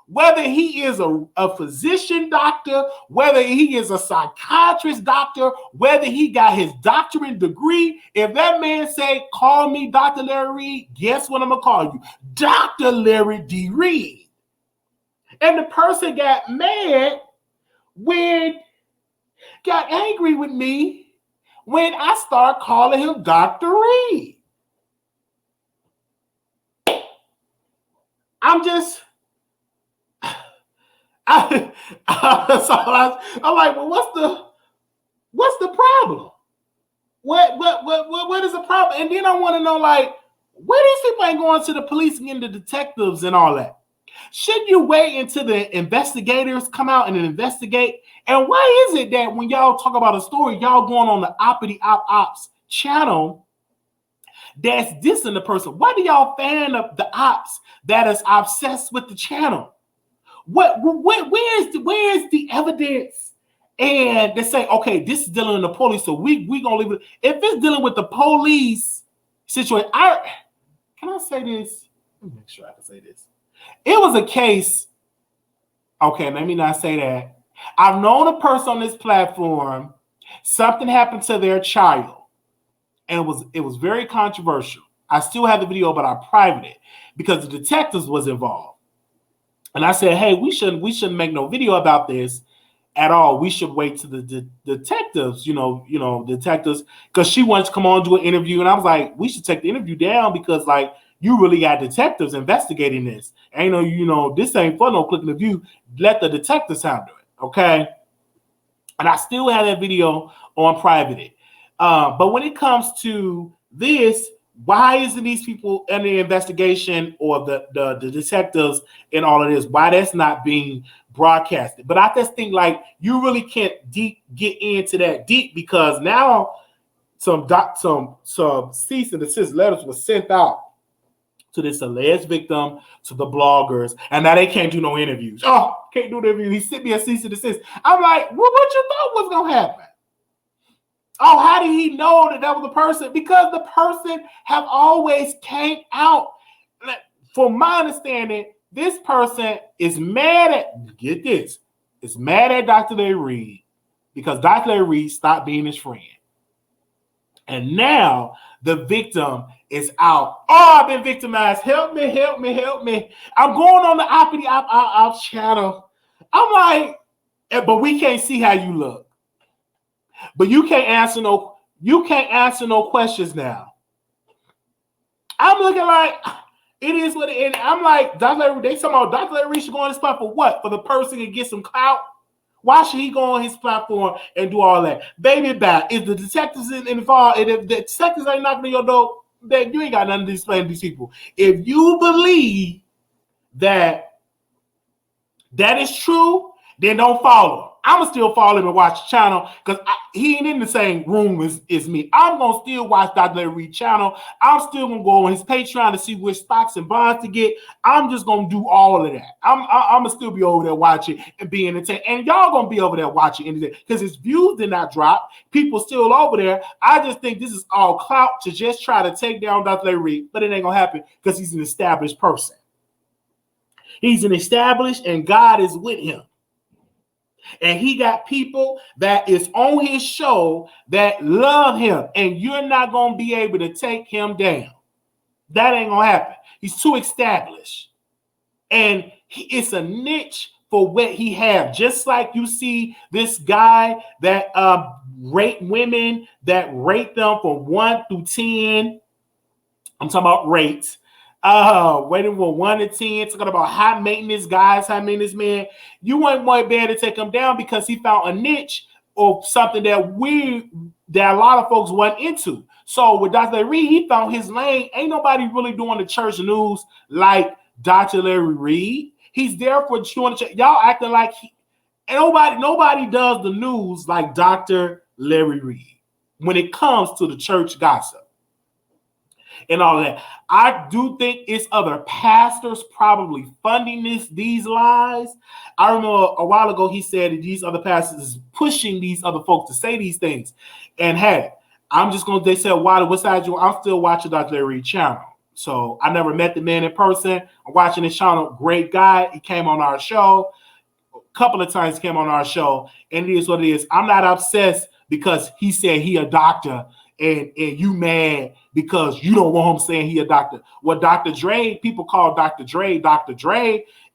Whether he is a physician doctor, whether he is a psychiatrist doctor, whether he got his doctorate degree, if that man say, call me Dr. Larry Reid, guess what I'm going to call you? Dr. Larry D. Reid. And the person got mad got angry with me when I start calling him Dr. Reid. I'm like, well, what's the problem? What is the problem? And then I want to know, like, where these people ain't going to the police and getting the detectives and all that? Should you wait until the investigators come out and investigate? And why is it that when y'all talk about a story, y'all going on the Oppity Ops channel that's dissing the person? Why do y'all fan of the ops that is obsessed with the channel? Where's the evidence? And they say, okay, this is dealing with the police, so we gonna leave it. If it's dealing with the police situation, can I say this? Let me make sure I can say this. It was a case. Okay, let me not say that. I've known a person on this platform. Something happened to their child. And it was very controversial. I still have the video, but I privated it because the detectives was involved. And I said, hey, we shouldn't make no video about this at all. We should wait to the detectives, detectives, because she wanted to come on and do an interview. And I was like, we should take the interview down because, like, you really got detectives investigating this. Ain't this ain't for no clicking the view. Let the detectives handle it, okay? And I still have that video on private. But when it comes to this, why isn't these people in the investigation or the detectives and all of this? Why that's not being broadcasted? But I just think, like, you really can't get into that deep because now some cease and desist letters were sent out to this alleged victim, to the bloggers, and now they can't do no interviews. Oh, can't do the interview. He sent me a cease and desist. I'm like, well, what you thought was gonna happen? Oh, how did he know that was the person? Because the person have always came out. From my understanding, this person is mad at, get this, is mad at Dr. Larry Reid because Dr. Larry Reid stopped being his friend. And now the victim is out. Oh, I've been victimized. Help me, help me, help me. I'm going on the Oppity Op channel. I'm like, but we can't see how you look. But you can't answer no questions now. I'm looking like it is what it is. I'm like, Dr. Larry, they talking about Dr. Larry should go on this platform for what? For the person to get some clout? Why should he go on his platform and do all that? Baby back. If the detectives involved, and if the detectives ain't knocking on your door, then you ain't got nothing to explain to these people. If you believe that is true, then don't follow him. I'ma still follow him and watch the channel because he ain't in the same room as me. I'm gonna still watch Dr. Larry Reid channel. I'm still gonna go on his Patreon to see which stocks and bonds to get. I'm just gonna do all of that. I'm gonna still be over there watching and be entertained. And y'all gonna be over there watching because his views did not drop. People still over there. I just think this is all clout to just try to take down Dr. Larry Reid, but it ain't gonna happen because he's an established person. He's an established, and God is with him. And he got people that is on his show that love him, and you're not going to be able to take him down. That ain't going to happen. He's too established. And it's a niche for what he have. Just like you see this guy that rate women, that rate them from 1 through 10. I'm talking about rates. Rating from 1 to 10, talking about high maintenance guys, high maintenance men. You wouldn't want to be able to take him down because he found a niche or something that a lot of folks went into. So with Dr. Larry Reid, he found his lane. Ain't nobody really doing the church news like Dr. Larry Reid. He's there for doing the church. Y'all acting like nobody does the news like Dr. Larry Reid when it comes to the church gossip and all of that. I do think it's other pastors probably funding these lies. I remember a while ago he said that these other pastors is pushing these other folks to say these things. And hey, they said, Wiley, what side you? I'm still watching Dr. Larry Reid channel. So I never met the man in person. I'm watching his channel. Great guy. He came on our show. A couple of times he came on our show. And it is what it is. I'm not obsessed because he said he a doctor and you mad because you don't want him saying he a doctor. Well, Dr. Dre, people call Dr. Dre,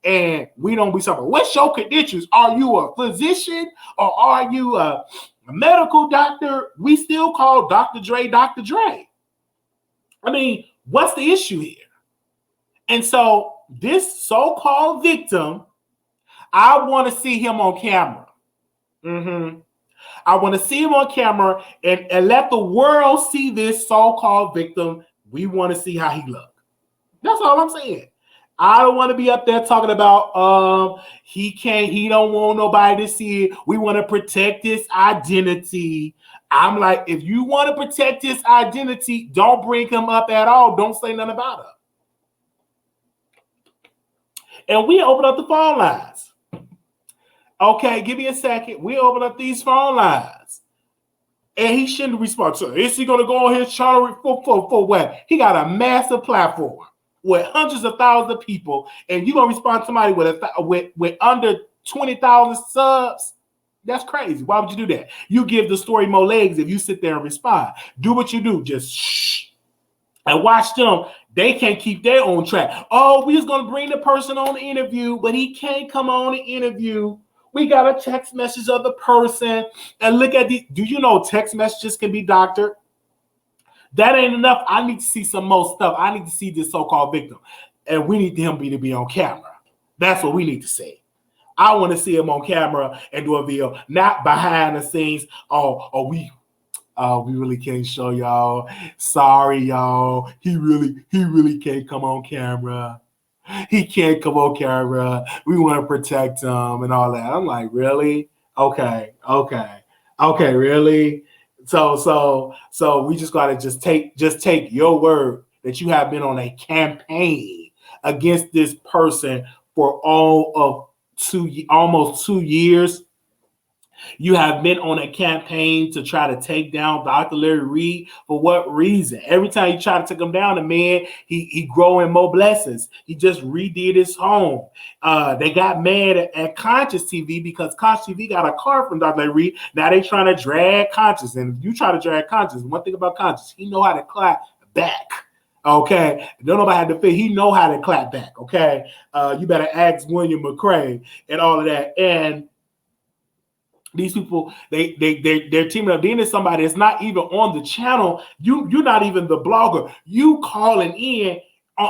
and we don't be talking. What's your credentials? Are you a physician or are you a medical doctor? We still call Dr. Dre, Dr. Dre. I mean, what's the issue here? And so this so-called victim, I want to see him on camera. I want to see him on camera and let the world see this so-called victim. We want to see how he look. That's all I'm saying. I don't want to be up there talking about he don't want nobody to see it. We want to protect his identity. I'm like, if you want to protect his identity, don't bring him up at all. Don't say nothing about him. And we open up the phone lines. Okay, give me a second. We open up these phone lines. And he shouldn't respond to it. Is he going to go on his channel for what? He got a massive platform with hundreds of thousands of people. And you're going to respond to somebody with under 20,000 subs? That's crazy. Why would you do that? You give the story more legs if you sit there and respond. Do what you do. Just shh. And watch them. They can't keep their own track. Oh, we just going to bring the person on the interview, but he can't come on the interview. We got a text message of the person and look at the. Do you know text messages can be doctored? That ain't enough. I need to see some more stuff. I need to see this so-called victim, and we need him to be on camera. That's what we need to see. I want to see him on camera and do a video, not behind the scenes. We really can't show y'all. Sorry, y'all. He really can't come on camera. He can't come on camera. We want to protect him and all that. I'm like, really? Okay, really? So we just gotta just take your word that you have been on a campaign against this person for all of almost 2 years. You have been on a campaign to try to take down Dr. Larry Reid. For what reason? Every time you try to take him down, the man, he growing more blessings. He just redid his home. They got mad at Conscious TV because Conscious TV got a car from Dr. Larry Reid. Now they trying to drag Conscious. And you try to drag Conscious. One thing about Conscious, he know how to clap back. Okay, don't nobody have to fit. He know how to clap back. Okay, you better ask William McCray and all of that. And these people, they're teaming up. Then there's somebody that's not even on the channel. You're not even the blogger. You calling in.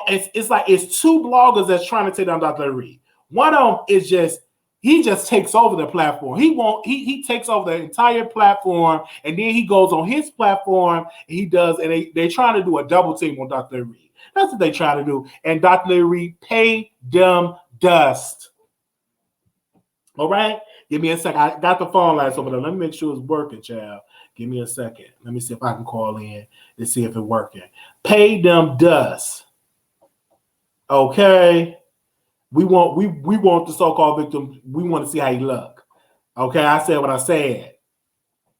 It's like it's two bloggers that's trying to take down Dr. Reid. One of them is he just takes over the platform. He takes over the entire platform, and then he goes on his platform and he does. And they trying to do a double team on Dr. Reid. That's what they trying to do. And Dr. Reid pay them dust. All right. Give me a second. I got the phone lines over there. Let me make sure it's working, child. Give me a second. Let me see if I can call in and see if it's working. Pay them dust. Okay. We want the so-called victim. We want to see how he look. Okay. I said what I said.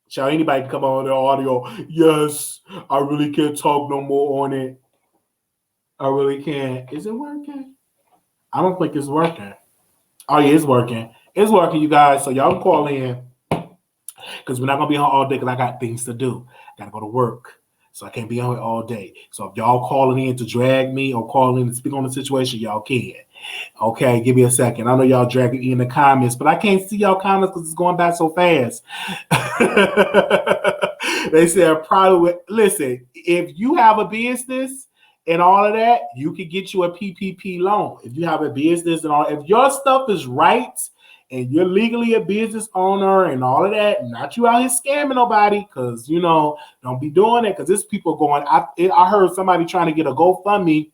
Shall anybody come on the audio? Yes. I really can't talk no more on it. I really can't. Is it working? I don't think it's working. Oh, yeah, it's working. It's working, you guys. So y'all can call in because we're not going to be on all day because I got things to do. I got to go to work. So I can't be on here all day. So if y'all calling in to drag me or calling in to speak on the situation, y'all can. Okay, give me a second. I know y'all dragging me in the comments, but I can't see y'all comments because it's going back so fast. They said probably, listen, if you have a business and all of that, you can get you a PPP loan. If you have a business and all, if your stuff is right, and you're legally a business owner and all of that, not you out here scamming nobody, because, don't be doing it, because there's people going, I heard somebody trying to get a GoFundMe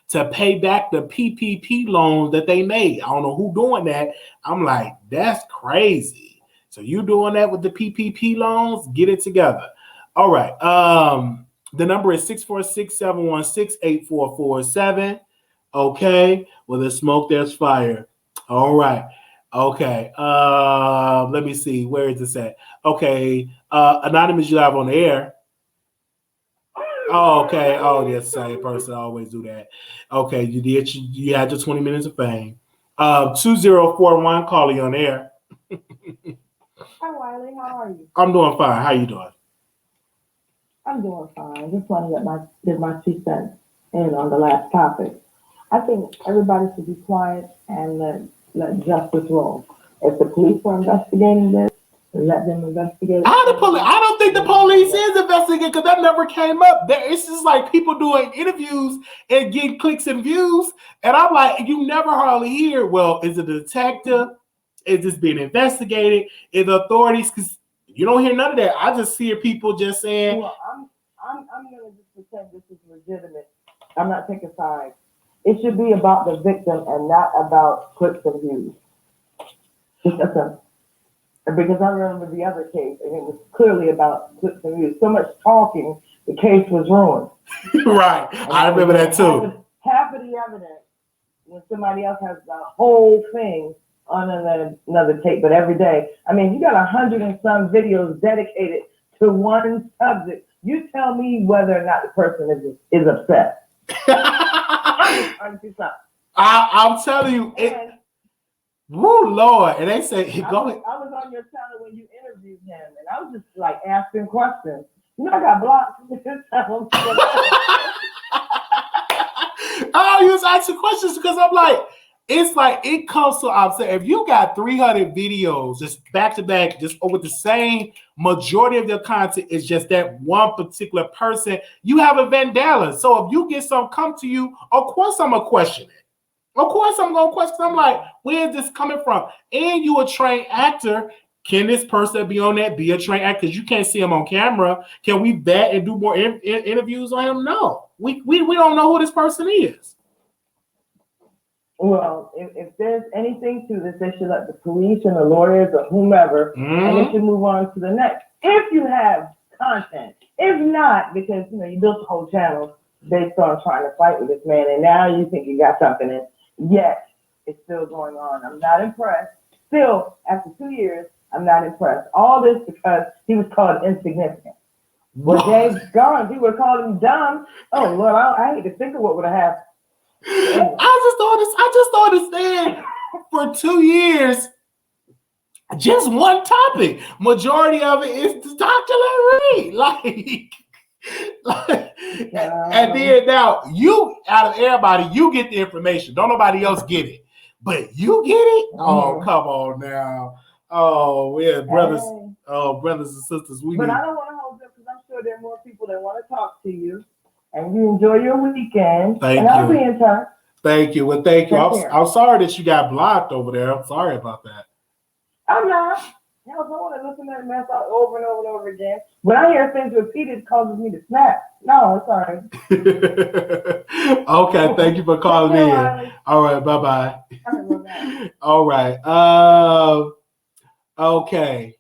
to pay back the PPP loans that they made. I don't know who doing that. I'm like, that's crazy. So you doing that with the PPP loans? Get it together. All right. The number is 646-716-8447. Okay. Well, there's smoke, there's fire. All right. Okay. Let me see. Where is this at? Okay. Anonymous, you live on the air. Oh, okay. Oh, yes, same person. I always do that. Okay. You had your 20 minutes of fame. 2041, calling you on air. Hi, Wiley. How are you? I'm doing fine. How you doing? I'm doing fine. Just want to give my 2 cents in on the last topic. I think everybody should be quiet and let justice roll. If the police are investigating this, let them investigate. I don't think the police is investigating because that never came up. It's just like people doing interviews and getting clicks and views. And I'm like, you never hardly hear, well, is it a detective? Is this being investigated? Is the authorities? Because you don't hear none of that. I just hear people just saying. Well, I'm going to just pretend this is legitimate. I'm not taking sides. It should be about the victim and not about clicks and views. Because I remember the other case, and it was clearly about clicks and views. So much talking, the case was ruined. Right. I remember that too. Half of the evidence when somebody else has the whole thing on another tape, but every day. I mean, you got 100 and some videos dedicated to one subject. You tell me whether or not the person is upset. I'm telling you, woo, Lord. And they say, go ahead. I was on your channel when you interviewed him, and I was just like asking questions. I got blocked. Oh, you was asking questions because I'm like, it's like it comes to, I'm saying, if you got 300 videos just back to back, just with the same majority of their content is just that one particular person, you have a vendetta. So if you get some come to you, of course I'm gonna question it. Of course I'm gonna question. I'm like, where is this coming from? And you a trained actor. Can this person be on that? Be a trained actor? Because you can't see him on camera. Can we vet and do more interviews on him? No, we don't know who this person is. Well, if there's anything to this, they should let the police and the lawyers or whomever, and they should move on to the next. If you have content, if not, because you built the whole channel, based on trying to fight with this man, and now you think you got something, and yet it's still going on. I'm not impressed. Still, after 2 years, I'm not impressed. All this because he was called insignificant. Well, Jay's gone. People would call him dumb. Oh, Lord, I hate to think of what would have happened. I just don't understand. For 2 years, just one topic. Majority of it is Dr. Reid. And then now you, out of everybody, you get the information. Don't nobody else get it. But you get it? Oh, come on now. Oh, yeah, brothers. Hey. Oh, brothers and sisters. But I don't want to hold up because I'm sure there are more people that want to talk to you. And you enjoy your weekend. Thank I'll you. be in touch. Thank you. Well, thank you. Take care. I'm sorry that you got blocked over there. I'm sorry about that. I'm not. I don't want to listen to that mess over and over and over again. When I hear things repeated, it causes me to snap. No, it's all right. Okay, thank you for calling in. Wiley. All right, bye-bye. Bye. All right. Okay,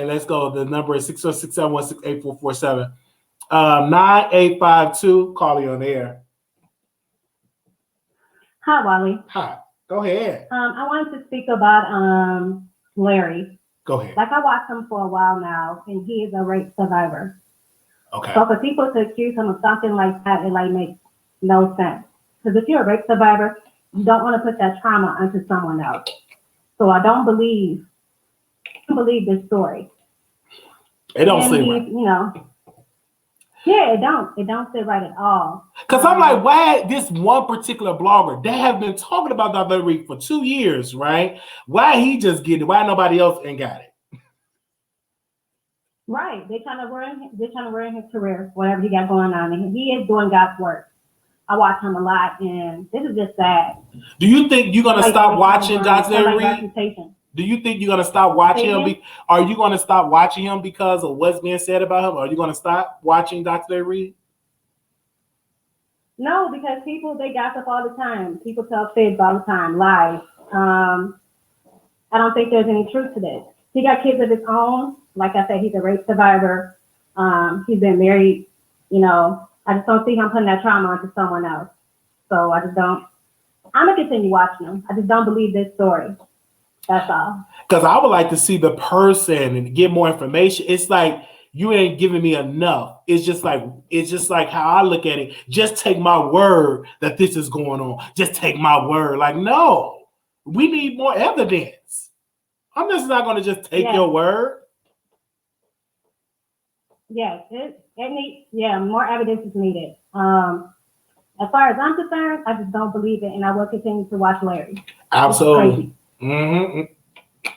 let's go. The number is 606-716-8447. 9852, call you on the air. Hi, Wiley. Hi, go ahead. I wanted to speak about Larry. Go ahead. Like, I watched him for a while now, and he is a rape survivor. Okay. So for people to accuse him of something like that, it like makes no sense. Because if you're a rape survivor, you don't want to put that trauma onto someone else. So I don't believe this story. It don't And seem he, right. you know, yeah, it don't sit right at all. Because I'm like, why this one particular blogger, they have been talking about Dr. Reid for 2 years, right? Why he just get it? Why nobody else ain't got it? Right. They're trying to ruin his career, whatever he got going on. And he is doing God's work. I watch him a lot, and this is just sad. Do you think you're going to stop watching Dr. Reid? Reputation. Do you think you're going to stop watching him? Are you going to stop watching him because of what's being said about him? Are you going to stop watching Dr. Reid? No, because people, they gossip all the time. People tell fibs all the time, lies. I don't think there's any truth to this. He got kids of his own. Like I said, he's a rape survivor. He's been married. You know, I just don't see him putting that trauma onto someone else. So I just don't. I'm going to continue watching him. I just don't believe this story. That's all. Because I would like to see the person and get more information. It's like you ain't giving me enough. It's just like how I look at it. Just take my word that this is going on. Just take my word. Like, no, we need more evidence. I'm just not going to just take your word. Yes, it needs, more evidence is needed. As far as I'm concerned, I just don't believe it, and I will continue to watch Larry. Absolutely. Mm-hmm.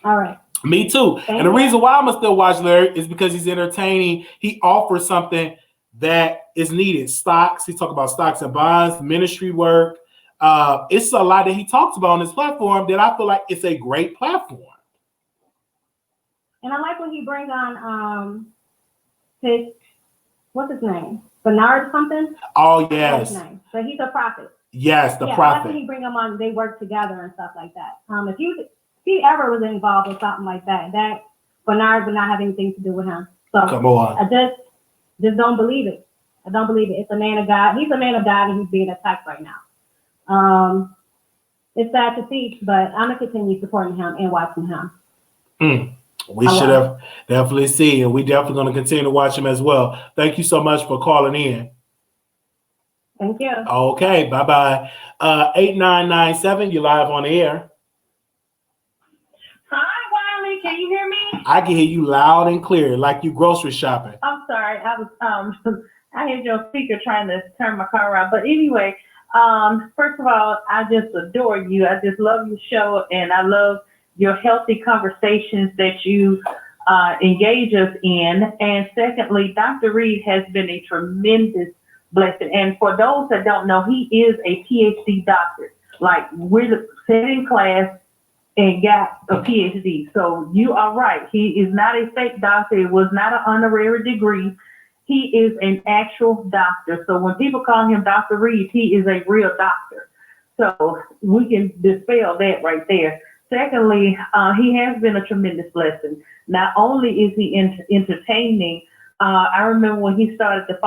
All right. Me too. And the reason why I'm gonna still watch Larry is because he's entertaining. He offers something that is needed. Stocks. He talks about stocks and bonds, ministry work. It's a lot that he talks about on this platform that I feel like it's a great platform. And I like when he brings on what's his name? Bernard something? Oh, yes. His name. So he's a prophet. Yes, the prophet. I like when he bring them on, they work together and stuff like that. If he ever was involved with something like that, that Bernard would not have anything to do with him. So come on. I just don't believe it. I don't believe it. It's a man of God. He's a man of God, and he's being attacked right now. It's sad to see, but I'm gonna continue supporting him and watching him. We should have definitely seen, and we definitely going to continue to watch him as well. Thank you so much for calling in. Thank you. Okay, bye-bye. 8997, you live on the air. Hi, Wiley. Can you hear me? I can hear you loud and clear, like you grocery shopping. I'm sorry. I was I had your speaker trying to turn my car around. But anyway, first of all, I just adore you. I just love your show, and I love your healthy conversations that you engage us in. And secondly, Dr. Reid has been a tremendous blessing. And for those that don't know, he is a PhD doctor. Like, we're sat in class and got a PhD. So you are right. He is not a fake doctor. It was not an honorary degree. He is an actual doctor. So when people call him Dr. Reid, he is a real doctor. So we can dispel that right there. Secondly, he has been a tremendous blessing. Not only is he entertaining, I remember when he started the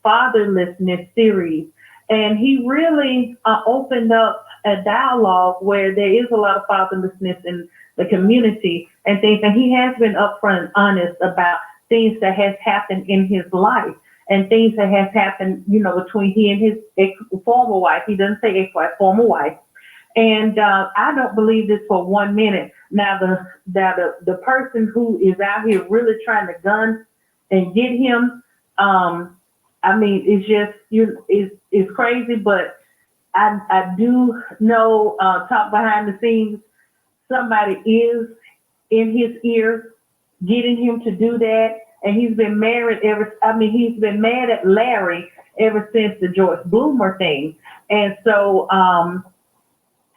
fatherlessness series, and he really opened up a dialogue where there is a lot of fatherlessness in the community and things, and he has been upfront and honest about things that has happened in his life and things that has happened, between he and his former wife. He doesn't say ex-wife, former wife. And I don't believe this for 1 minute. Now, the person who is out here really trying to gun and get him, it's just, it's crazy, but I do know, talk behind the scenes, somebody is in his ear getting him to do that. And he's been married he's been mad at Larry ever since the George Bloomer thing. And so,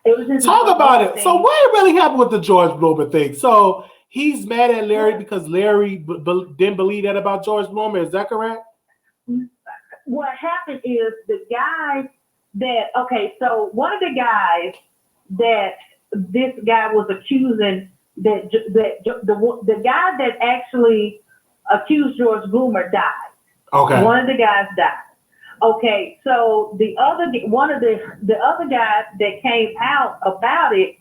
it was just talk about it. So what really happened with the George Bloomer thing? So he's mad at Larry because Larry didn't believe that about George Bloomer. Is that correct? What happened is so one of the guys that this guy was accusing, that the guy that actually accused George Bloomer died. Okay. One of the guys died. Okay, so the other guy that came out about it,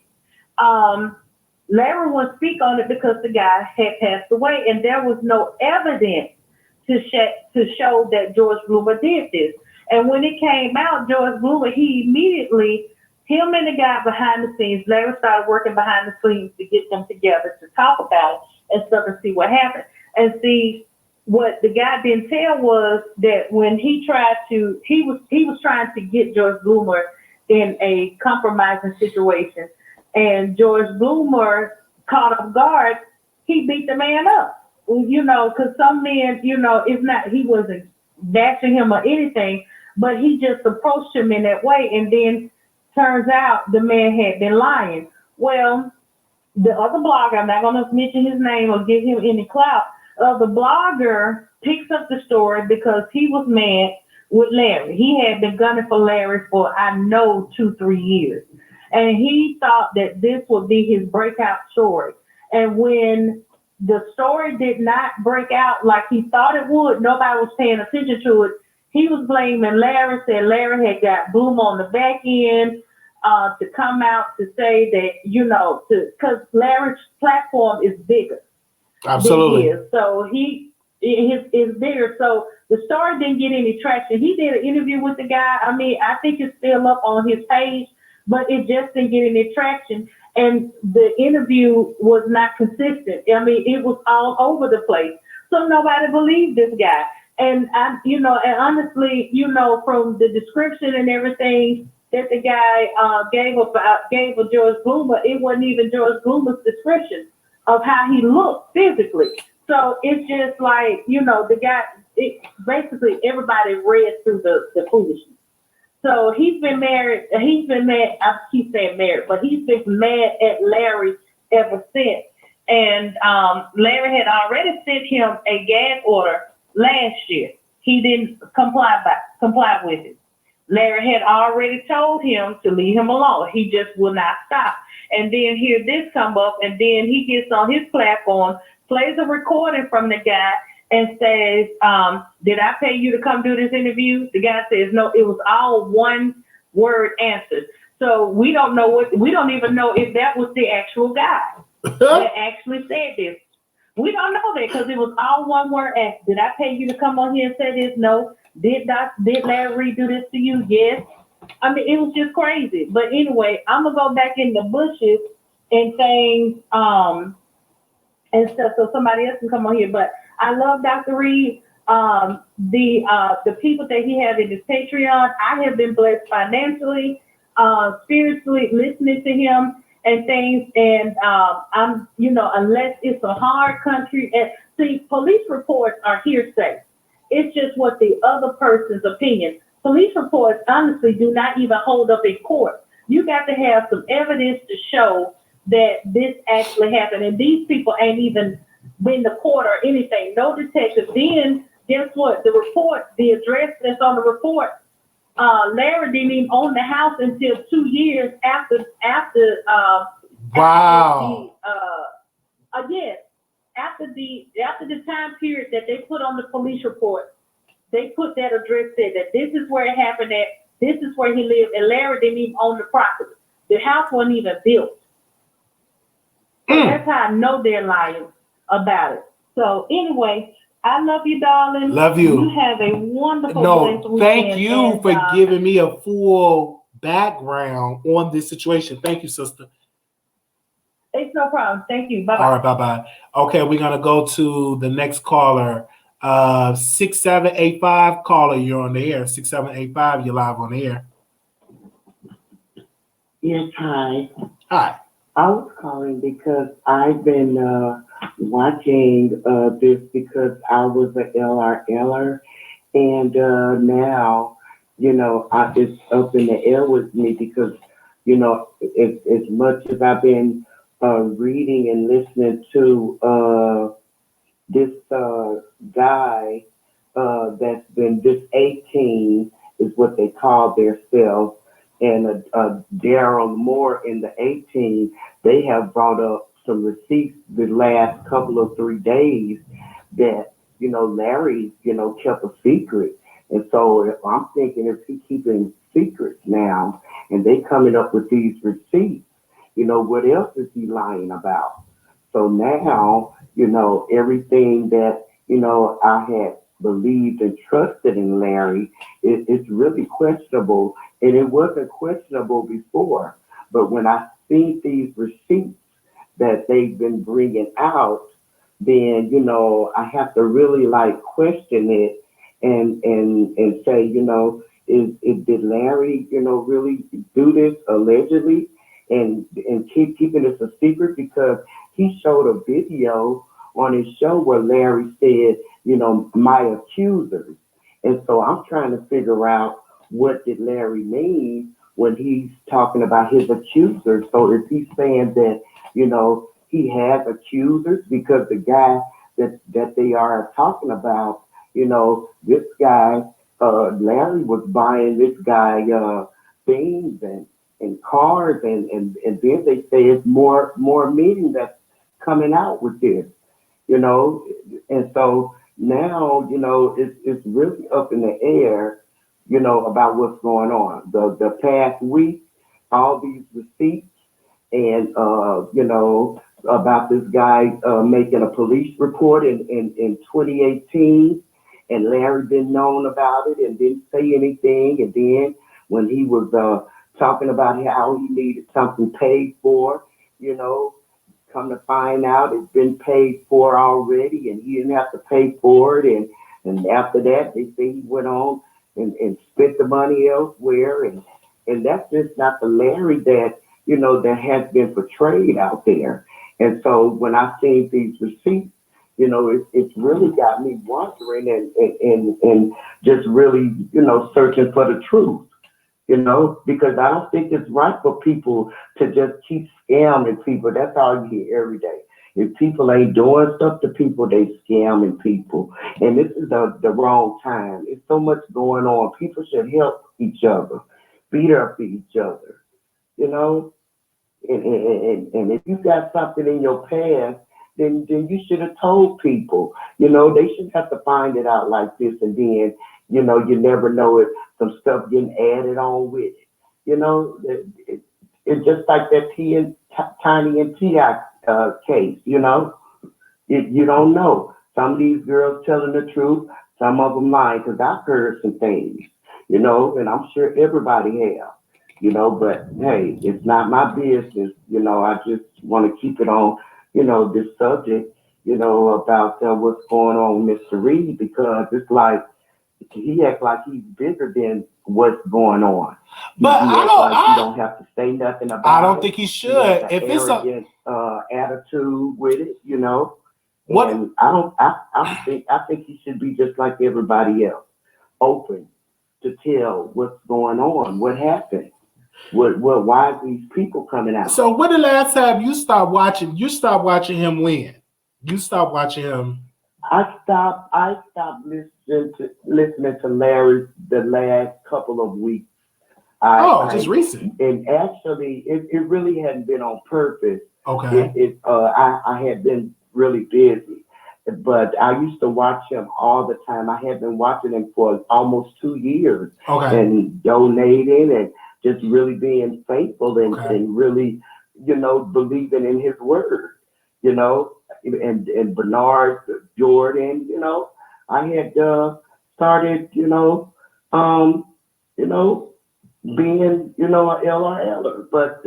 Larry wouldn't speak on it because the guy had passed away, and there was no evidence to show that George Bloomer did this. And when it came out, George Bloomer, he immediately, him and the guy behind the scenes, Larry started working behind the scenes to get them together to talk about it and stuff and see what happened. And see, what the guy didn't tell was that when he was trying to get George Bloomer in a compromising situation, and George Bloomer caught off guard, he beat the man up. Because some men, it's not, he wasn't bashing him or anything, but he just approached him in that way, and then turns out the man had been lying. Well, the other blogger, I'm not going to mention his name or give him any clout, the blogger picks up the story because he was mad with Larry. He had been gunning for Larry for, 2-3 years. And he thought that this would be his breakout story. And when the story did not break out like he thought it would, nobody was paying attention to it. He was blaming Larry, said Larry had got Bloom on the back end to come out to say that, because Larry's platform is bigger. Absolutely. So is bigger. So the story didn't get any traction. He did an interview with the guy. I think it's still up on his page, but it just didn't get any traction. And the interview was not consistent. It was all over the place. So nobody believed this guy. And and honestly, from the description and everything that the guy gave of George Bloomer, it wasn't even George Bloomer's description of how he looked physically. So it's just like, the guy, basically everybody read through the foolishness. So he's been mad, I keep saying married, but he's been mad at Larry ever since. And Larry had already sent him a gag order last year. He didn't comply with it. Larry had already told him to leave him alone. He just would not stop. And then here this come up, and then he gets on his platform, plays a recording from the guy, and says, did I pay you to come do this interview? The guy says, no, it was all one word answers. So we don't even know if that was the actual guy that actually said this. We don't know that because it was all one word answer. Did I pay you to come on here and say this? No. Did Larry Reid do this to you? Yes. It was just crazy. But anyway, I'm going to go back in the bushes and things and stuff so somebody else can come on here. But I love Dr. Reid. The people that he has in his Patreon, I have been blessed financially, spiritually, listening to him and things. And I'm, unless it's a hard country, and see, police reports are hearsay. It's just what the other person's opinion. Police reports honestly do not even hold up in court. You got to have some evidence to show that this actually happened. And these people ain't even been to court or anything. No detective. Then guess what? The report, the address that's on the report, Larry didn't even own the house until 2 years after wow. Again, after the time period that they put on the police report, they put that address there, that this is where it happened at, this is where he lived, and Larry didn't even own the property. The house wasn't even built. So that's how I know they're lying about it. So anyway, I love you, darling. Love you. You have a wonderful No, weekend. thank you for giving me a full background on this situation. Thank you, sister. It's no problem. Thank you. Bye-bye. All right, bye-bye. Okay, we're going to go to the next caller. 6785 caller, you're on the air. 6785, you're live on the air. Yes, hi. Hi. I was calling because I've been watching this because I was an LRLer, and now, it's up in the air with me because, as much as I've been reading and listening to this guy that's been this 18 is what they call themselves, and Daryl Moore in the 18, they have brought up some receipts the last couple of 3 days that, Larry, kept a secret. And so I'm thinking if he's keeping secrets now and they coming up with these receipts, what else is he lying about? So now, everything that, I had believed and trusted in Larry, it's really questionable. And it wasn't questionable before. But when I see these receipts that they've been bringing out, then, I have to really question it and say, did Larry, really do this allegedly and keep keeping this a secret? Because he showed a video on his show where Larry said, my accusers. And so I'm trying to figure out what did Larry mean when he's talking about his accusers. So is he saying that, he has accusers because the guy that they are talking about, this guy, Larry was buying this guy things and cars and then they say it's more meaning that's coming out with this, and so now, it's really up in the air, about what's going on. The past week, all these receipts and, about this guy making a police report in 2018, and Larry didn't know about it and didn't say anything. And then when he was talking about how he needed something paid for, come to find out it's been paid for already and he didn't have to pay for it. And after that, they say he went on and spent the money elsewhere. And that's just not the Larry that, that has been portrayed out there. And so when I seen these receipts, it's really got me wondering and just really, searching for the truth, because I don't think it's right for people to just keep scamming people. That's all you hear every day. If people ain't doing stuff to people, they scamming people. And this is the wrong time. It's so much going on. People should help each other, beat up each other, And if you got something in your past, then you should have told people. They shouldn't have to find it out like this, and then, you never know if some stuff getting added on with it. It's just like that Tiny and T.I. case, you don't know. Some of these girls telling the truth, some of them lying, because I've heard some things, and I'm sure everybody has. But hey, it's not my business. I just want to keep it on, this subject, about what's going on with Mr. Reid, because it's like he acts like he's bigger than what's going on. But you don't have to say nothing about it. I don't think he should. If it's arrogant attitude with it, What? And I think he should be just like everybody else, open to tell what's going on, what happened. Why are these people coming out? So when the last time you stopped watching him when? You stopped watching him. I stopped listening to Larry the last couple of weeks. Just recent. And actually it really hadn't been on purpose. Okay. I had been really busy. But I used to watch him all the time. I had been watching him for almost 2 years Okay. and donating and just really being faithful and really, believing in his word, and Bernard Jordan, I had started, being, an LRLer. But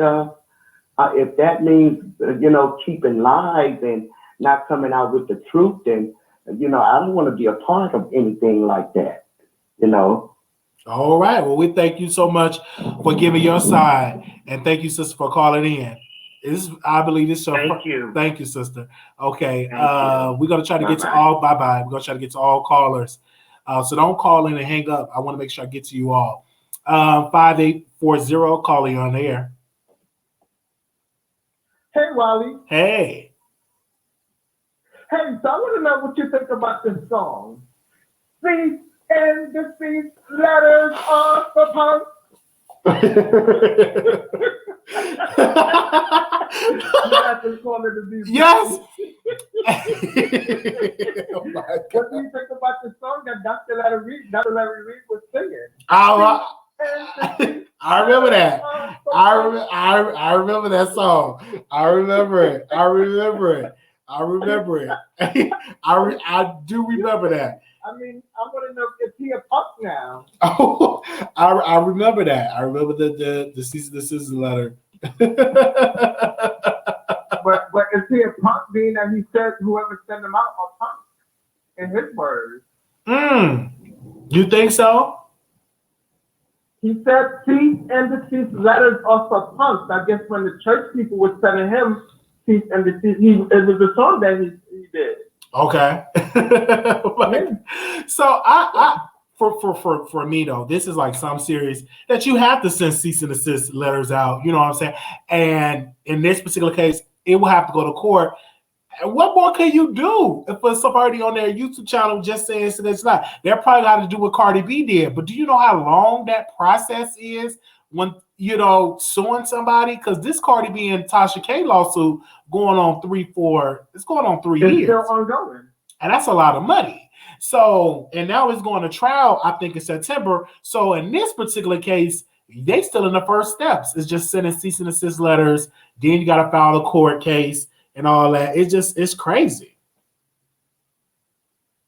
if that means, keeping lies and not coming out with the truth, then, I don't want to be a part of anything like that, All right. Well, we thank you so much for giving your side. And thank you, sister, for calling in. I believe this show. Thank you. Thank you, sister. Okay. Thank you. We're going to try to get to Bye-bye. all. Bye-bye. We're going to try to get to all callers. So don't call in and hang up. I want to make sure I get to you all. 5840, calling on the air. Hey, Wiley. Hey. Hey, so I want to know what you think about this song. Cease and desist letters are for punks. Yes. Oh my God. What do you think about the song that Dr. Larry Reid was singing? I remember that. I remember that song. I remember it. I do remember that. I mean, I want to know if he a punk now. Oh, I remember that. I remember the cease and desist letter. But is he a punk, being that he said whoever sent him out are punk in his words? You think so? He said cease and desist letters are for punks. I guess when the church people were sending him cease and desist, it was a song that he did. Okay. So I for me though, this is like some series that you have to send cease and desist letters out. You know what I'm saying? And in this particular case, it will have to go to court. And what more can you do if for somebody on their YouTube channel just saying it's not? They're probably got to do what Cardi B did. But do you know how long that process is when suing somebody? Because this Cardi B and Tasha K lawsuit going on 3 years. It's still ongoing. And that's a lot of money. So, and now it's going to trial, I think, in September. So in this particular case, they still in the first steps. It's just sending cease and desist letters. Then you got to file a court case and all that. It's crazy.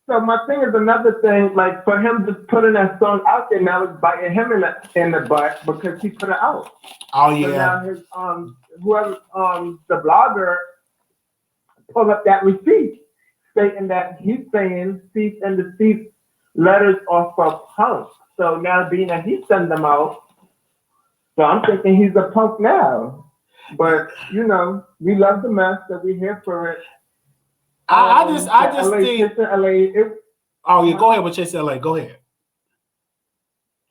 So my thing is another thing, like for him just putting that song out there now is biting him in the butt because he put it out. Oh yeah. So now his whoever the blogger pulled up that receipt stating that he's saying cease and desist letters are for punks. So now being that he sent them out, so I'm thinking he's a punk now. But we love the mess, so we're here for it. I just think. LA, go ahead with Chase LA. Go ahead.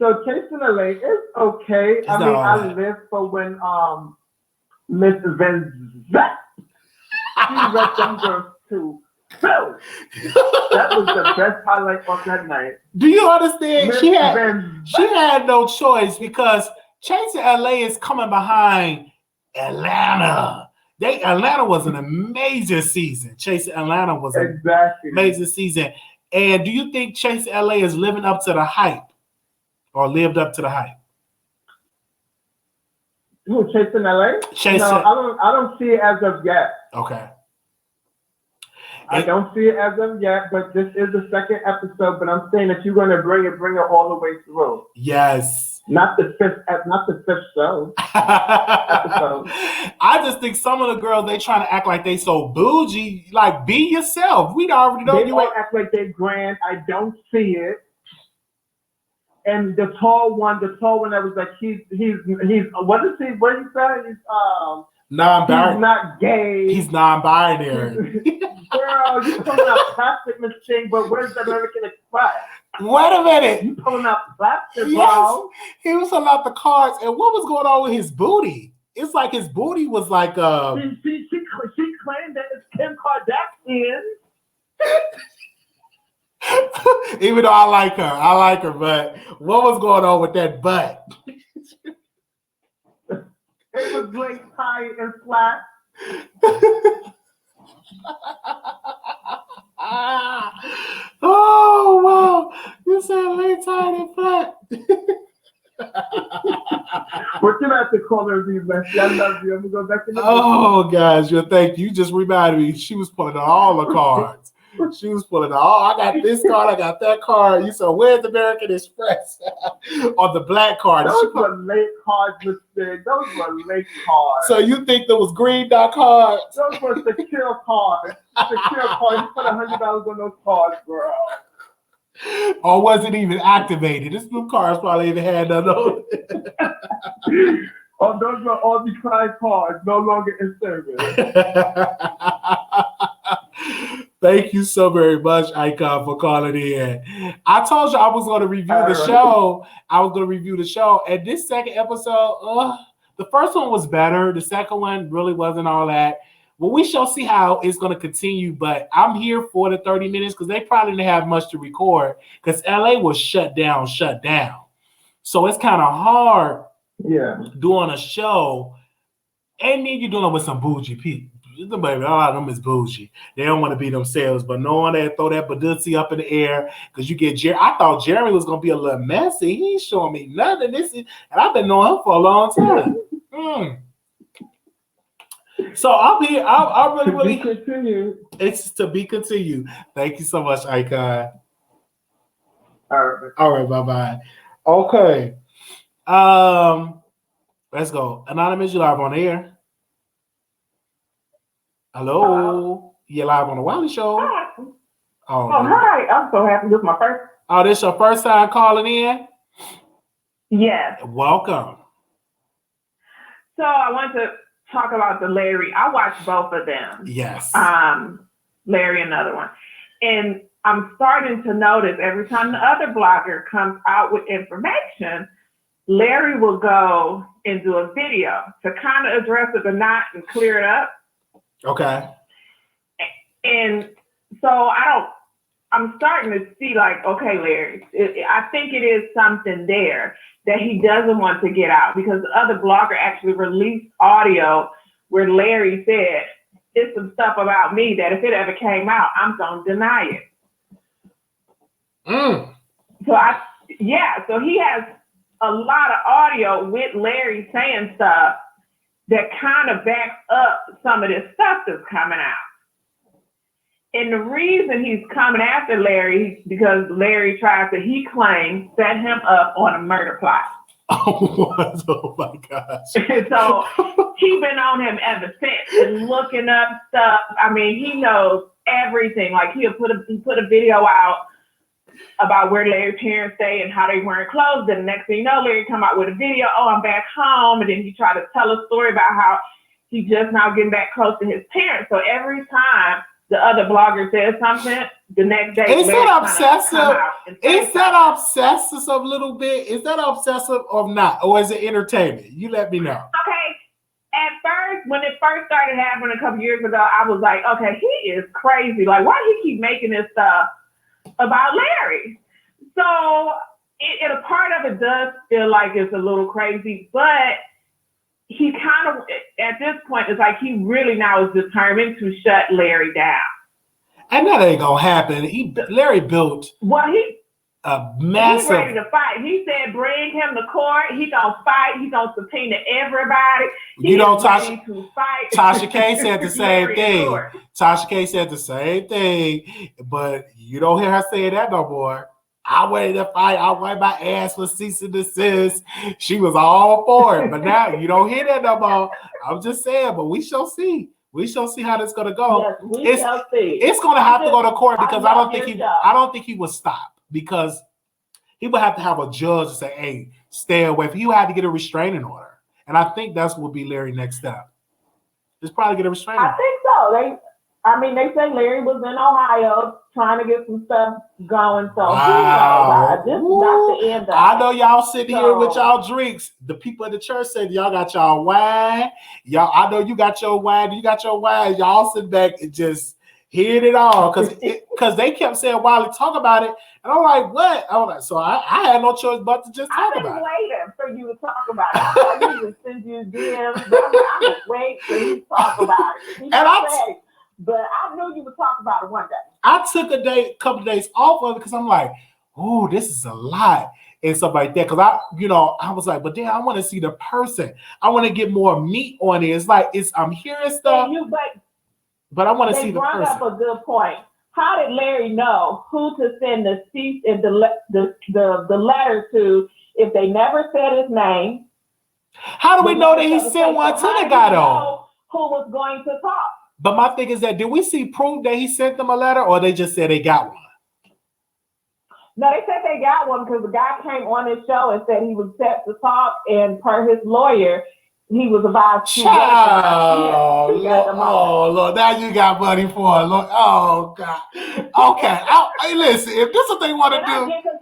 So Chasing LA is okay. I live for when Miss Van Zach she read them girls to Phil. That was the best highlight of that night. Do you understand? Miss She had no choice because Chasing LA is coming behind Atlanta. Atlanta was an amazing season. Chasing Atlanta was an amazing season. And do you think Chasing LA is living up to the hype or lived up to the hype? Who, Chasing LA? No, I don't see it as of yet. Okay. I don't see it as of yet, but this is the second episode. But I'm saying that you're going to bring it all the way through. Yes. Not the fifth show. Episode. I just think some of the girls, they trying to act like they so bougie. Like, be yourself. We already know they all act like they're grand. I don't see it. And the tall one that was like he's what did he say? He's non-binary. He's not gay. He's non-binary. Girl, you pulling out plastic machine, but where's the American Express? Wait a minute. You pulling out plastic, yes. bro. He was pulling out the cards. And what was going on with his booty? It's like his booty was like She claimed that it's Kim Kardashian. Even though I like her, but what was going on with that butt? It was like high and flat. Oh wow! You said late, tight, and flat. What can I have to call her be messy? I love you. I'm gonna go back in the Oh gosh, thank you. You just reminded me. She was pulling out all the cards. She was pulling out. Oh, I got this card. I got that card. You said, "Where's American Express?" On the black card. Those were late cards, Mr. Those were late cards. So you think there was green dot cards? Those were secure cards. Secure cards. You put $100 on those cards, girl. Or was it even activated? This blue card's probably even had none of it. Oh, those were all declined cards, no longer in service. Thank you so very much, Icon, for calling in. I told you I was going to review the show. I was going to review the show. And this second episode, the first one was better. The second one really wasn't all that. Well, we shall see how it's going to continue, but I'm here for the 30 minutes because they probably didn't have much to record because LA was shut down. So it's kind of hard doing a show, and then you're doing it with some bougie people. Baby, a lot of them is bougie. They don't want to be themselves, but knowing that throw that Baduzzi up in the air because you get Jerry. I thought Jeremy was going to be a little messy. He ain't showing me nothing. And I've been knowing him for a long time. So I'm here. I really continue. It's to be continued. Thank you so much, Icon. All right, bye-bye. Okay. Let's go. Anonymous, you live on the air. Hello. You're live on the Wiley Show. Hi. Oh, Hi. I'm so happy. This is my first. Oh, this your first time calling in? Yes. Welcome. So I want to talk about the Larry. I watched both of them. Yes. Larry, another one. And I'm starting to notice every time the other blogger comes out with information, Larry will go and do a video to kind of address it or not and clear it up. Okay. And so I'm starting to see like, okay, Larry, I think it is something there that he doesn't want to get out because the other blogger actually released audio where Larry said, it's some stuff about me that if it ever came out, I'm going to deny it. So he has a lot of audio with Larry saying stuff that kind of backs up some of this stuff that's coming out. And the reason he's coming after Larry is because Larry he claims, set him up on a murder plot. Oh my gosh. So he's been on him ever since and looking up stuff. I mean, he knows everything. Like he put a video out about where Larry's parents stay and how they weren't clothes. Then the next thing you know, Larry come out with a video, oh, I'm back home. And then he tried to tell a story about how he just now getting back close to his parents. So every time the other blogger says something, the next day, is that obsessive? Is that obsessive a little bit? Is that obsessive or not? Or is it entertainment? You let me know. Okay. At first, when it first started happening a couple years ago, I was like, okay, he is crazy. Like, why do he keep making this stuff about Larry? So a part of it does feel like it's a little crazy, but he kind of, at this point, it's like he really now is determined to shut Larry down. And that ain't gonna happen. Larry built a massive. He's ready to fight. He said, bring him to court. He gonna fight. He gonna subpoena everybody. Tasha K said the same thing. Tasha K said the same thing, but you don't hear her say that no more. I waited to fight. I wipe my ass for cease and desist. She was all for it, but now you don't hear that no more. I'm just saying, but we shall see. We shall see how this is gonna go. Yes, shall see. It's gonna have to go to court because I don't think he would stop because he would have to have a judge to say, "Hey, stay away." He would have to get a restraining order, and I think that's what will be Larry's next step. Just probably get a restraining order. I think so. They say Larry was in Ohio trying to get some stuff going. So wow. This is not the end of it. I know y'all sitting here with y'all drinks. The people at the church said y'all got y'all wine. I know you got your wine. You got your wine. Y'all sit back and just hearing it all because they kept saying Wiley talk about it, and I'm like, what? I was like, so I had no choice but to just talk about it. I've been waiting for you to talk about it. I usually send you DMs. I just wait for you to talk about it. but I knew you would talk about it one day. I took a couple of days off of it because I'm like, oh, this is a lot and stuff like that. Because I was like, but then I want to see the person. I want to get more meat on it. It's like I'm hearing stuff, but I want to see the person. They brought up a good point. How did Larry know who to send the cease and the letter to if they never said his name? How do we know that he sent one to the guy though? Who was going to talk? But my thing is that did we see proof that he sent them a letter, or they just said they got one? No, they said they got one because the guy came on his show and said he was set to talk, and per his lawyer, he was about to. Oh, Lord, now you got money for it. Lord. Oh, God. Okay. Hey, listen, if this is what they want to do. Because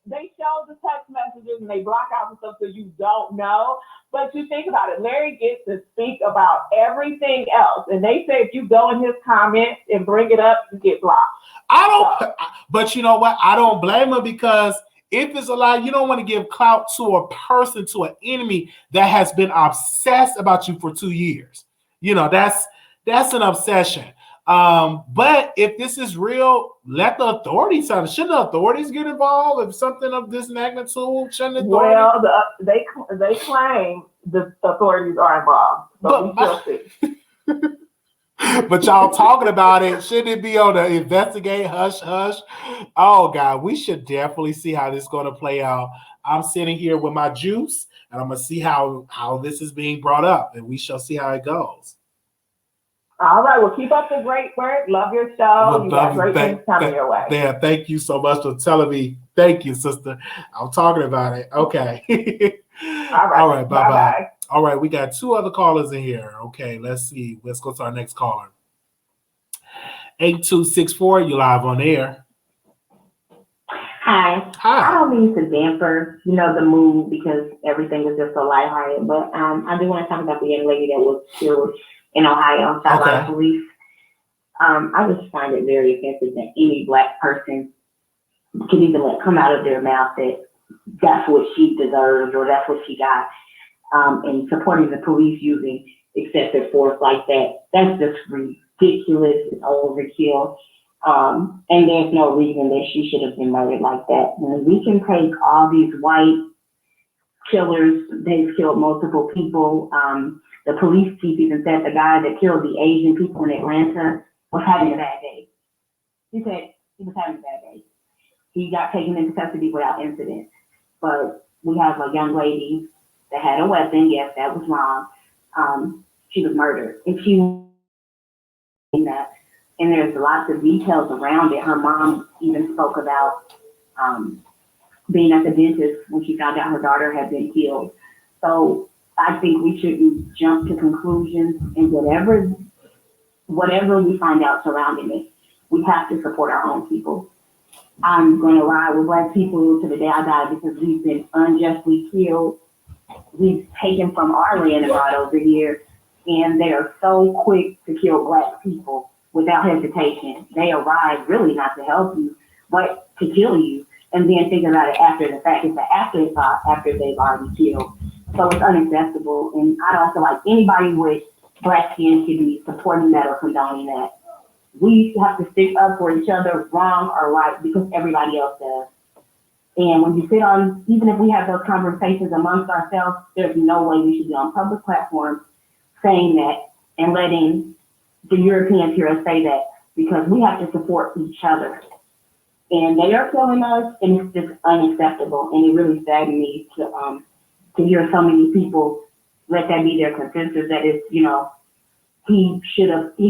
they showed the text messages and they block out the stuff so you don't know. But you think about it, Larry gets to speak about everything else. And they say if you go in his comments and bring it up, you get blocked. But you know what? I don't blame him because if it's a lie, you don't want to give clout to a person, to an enemy that has been obsessed about you for 2 years. That's an obsession. But if this is real, let the authorities on it. Shouldn't the authorities get involved if something of this magnitude? Well, they claim the authorities are involved. But we shall see. But y'all talking about it, shouldn't it be on the investigate, hush, hush? Oh, God, we should definitely see how this is going to play out. I'm sitting here with my juice, and I'm going to see how this is being brought up, and we shall see how it goes. All right, well, keep up the great work. Love your show. You got great things coming your way. Yeah, thank you so much for telling me. Thank you, sister. I'm talking about it. Okay. All right, bye-bye. All right, we got 2 other callers in here. Okay, let's see. Let's go to our next caller. 8264, you live on air. Hi. I don't mean to damper, the mood because everything is just so lighthearted, but I do want to talk about the young lady that was killed in Ohio, shot by police. I just find it very offensive that any Black person can even let come out of their mouth that that's what she deserves or that's what she got. And supporting the police using excessive force like that, that's just ridiculous. It's overkill. And there's no reason that she should have been murdered like that. And we can take all these white killers, they've killed multiple people. The police chief even said the guy that killed the Asian people in Atlanta was having a bad day. He said he was having a bad day. He got taken into custody without incident. But we have a young lady that had a weapon. Yes, that was wrong. She was murdered. And she in that. And there's lots of details around it. Her mom even spoke about being at the dentist when she found out her daughter had been killed. So I think we shouldn't jump to conclusions, and whatever we find out surrounding it, we have to support our own people. I'm going to ride with Black people to the day I die because we've been unjustly killed. We've taken from our land a lot over here, and they are so quick to kill Black people without hesitation. They arrive really not to help you, but to kill you, and then think about it after the fact. It's an afterthought after they've already killed. So it's unacceptable, and I don't feel like anybody with Black skin should be supporting that or condoning that. We have to stick up for each other, wrong or right, because everybody else does. And when you sit on, even if we have those conversations amongst ourselves, there's no way we should be on public platforms saying that and letting the Europeans hear us say that, because we have to support each other. And they are killing us, and it's just unacceptable. And it really saddened me to hear so many people let that be their consensus, that it's, he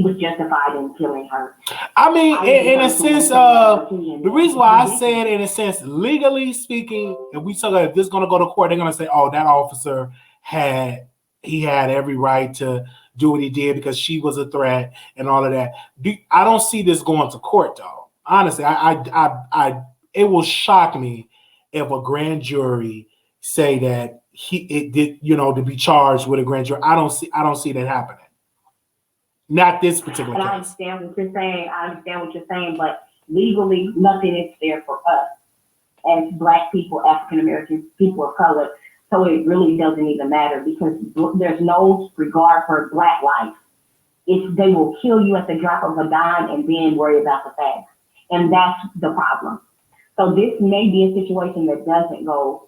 was justified in killing her. I mean, in a sense, the reason why I say it in a sense, legally speaking, if we talk about if this is going to go to court, they're going to say, oh, that officer had every right to do what he did because she was a threat and all of that. I don't see this going to court, though. Honestly, it will shock me if a grand jury say that it did, to be charged with a grand jury. I don't see that happening. Not this particular case. I understand what you're saying, but legally, nothing is there for us as Black people, African Americans, people of color. So it really doesn't even matter because there's no regard for Black life. They will kill you at the drop of a dime and then worry about the facts. And that's the problem. So this may be a situation that doesn't go,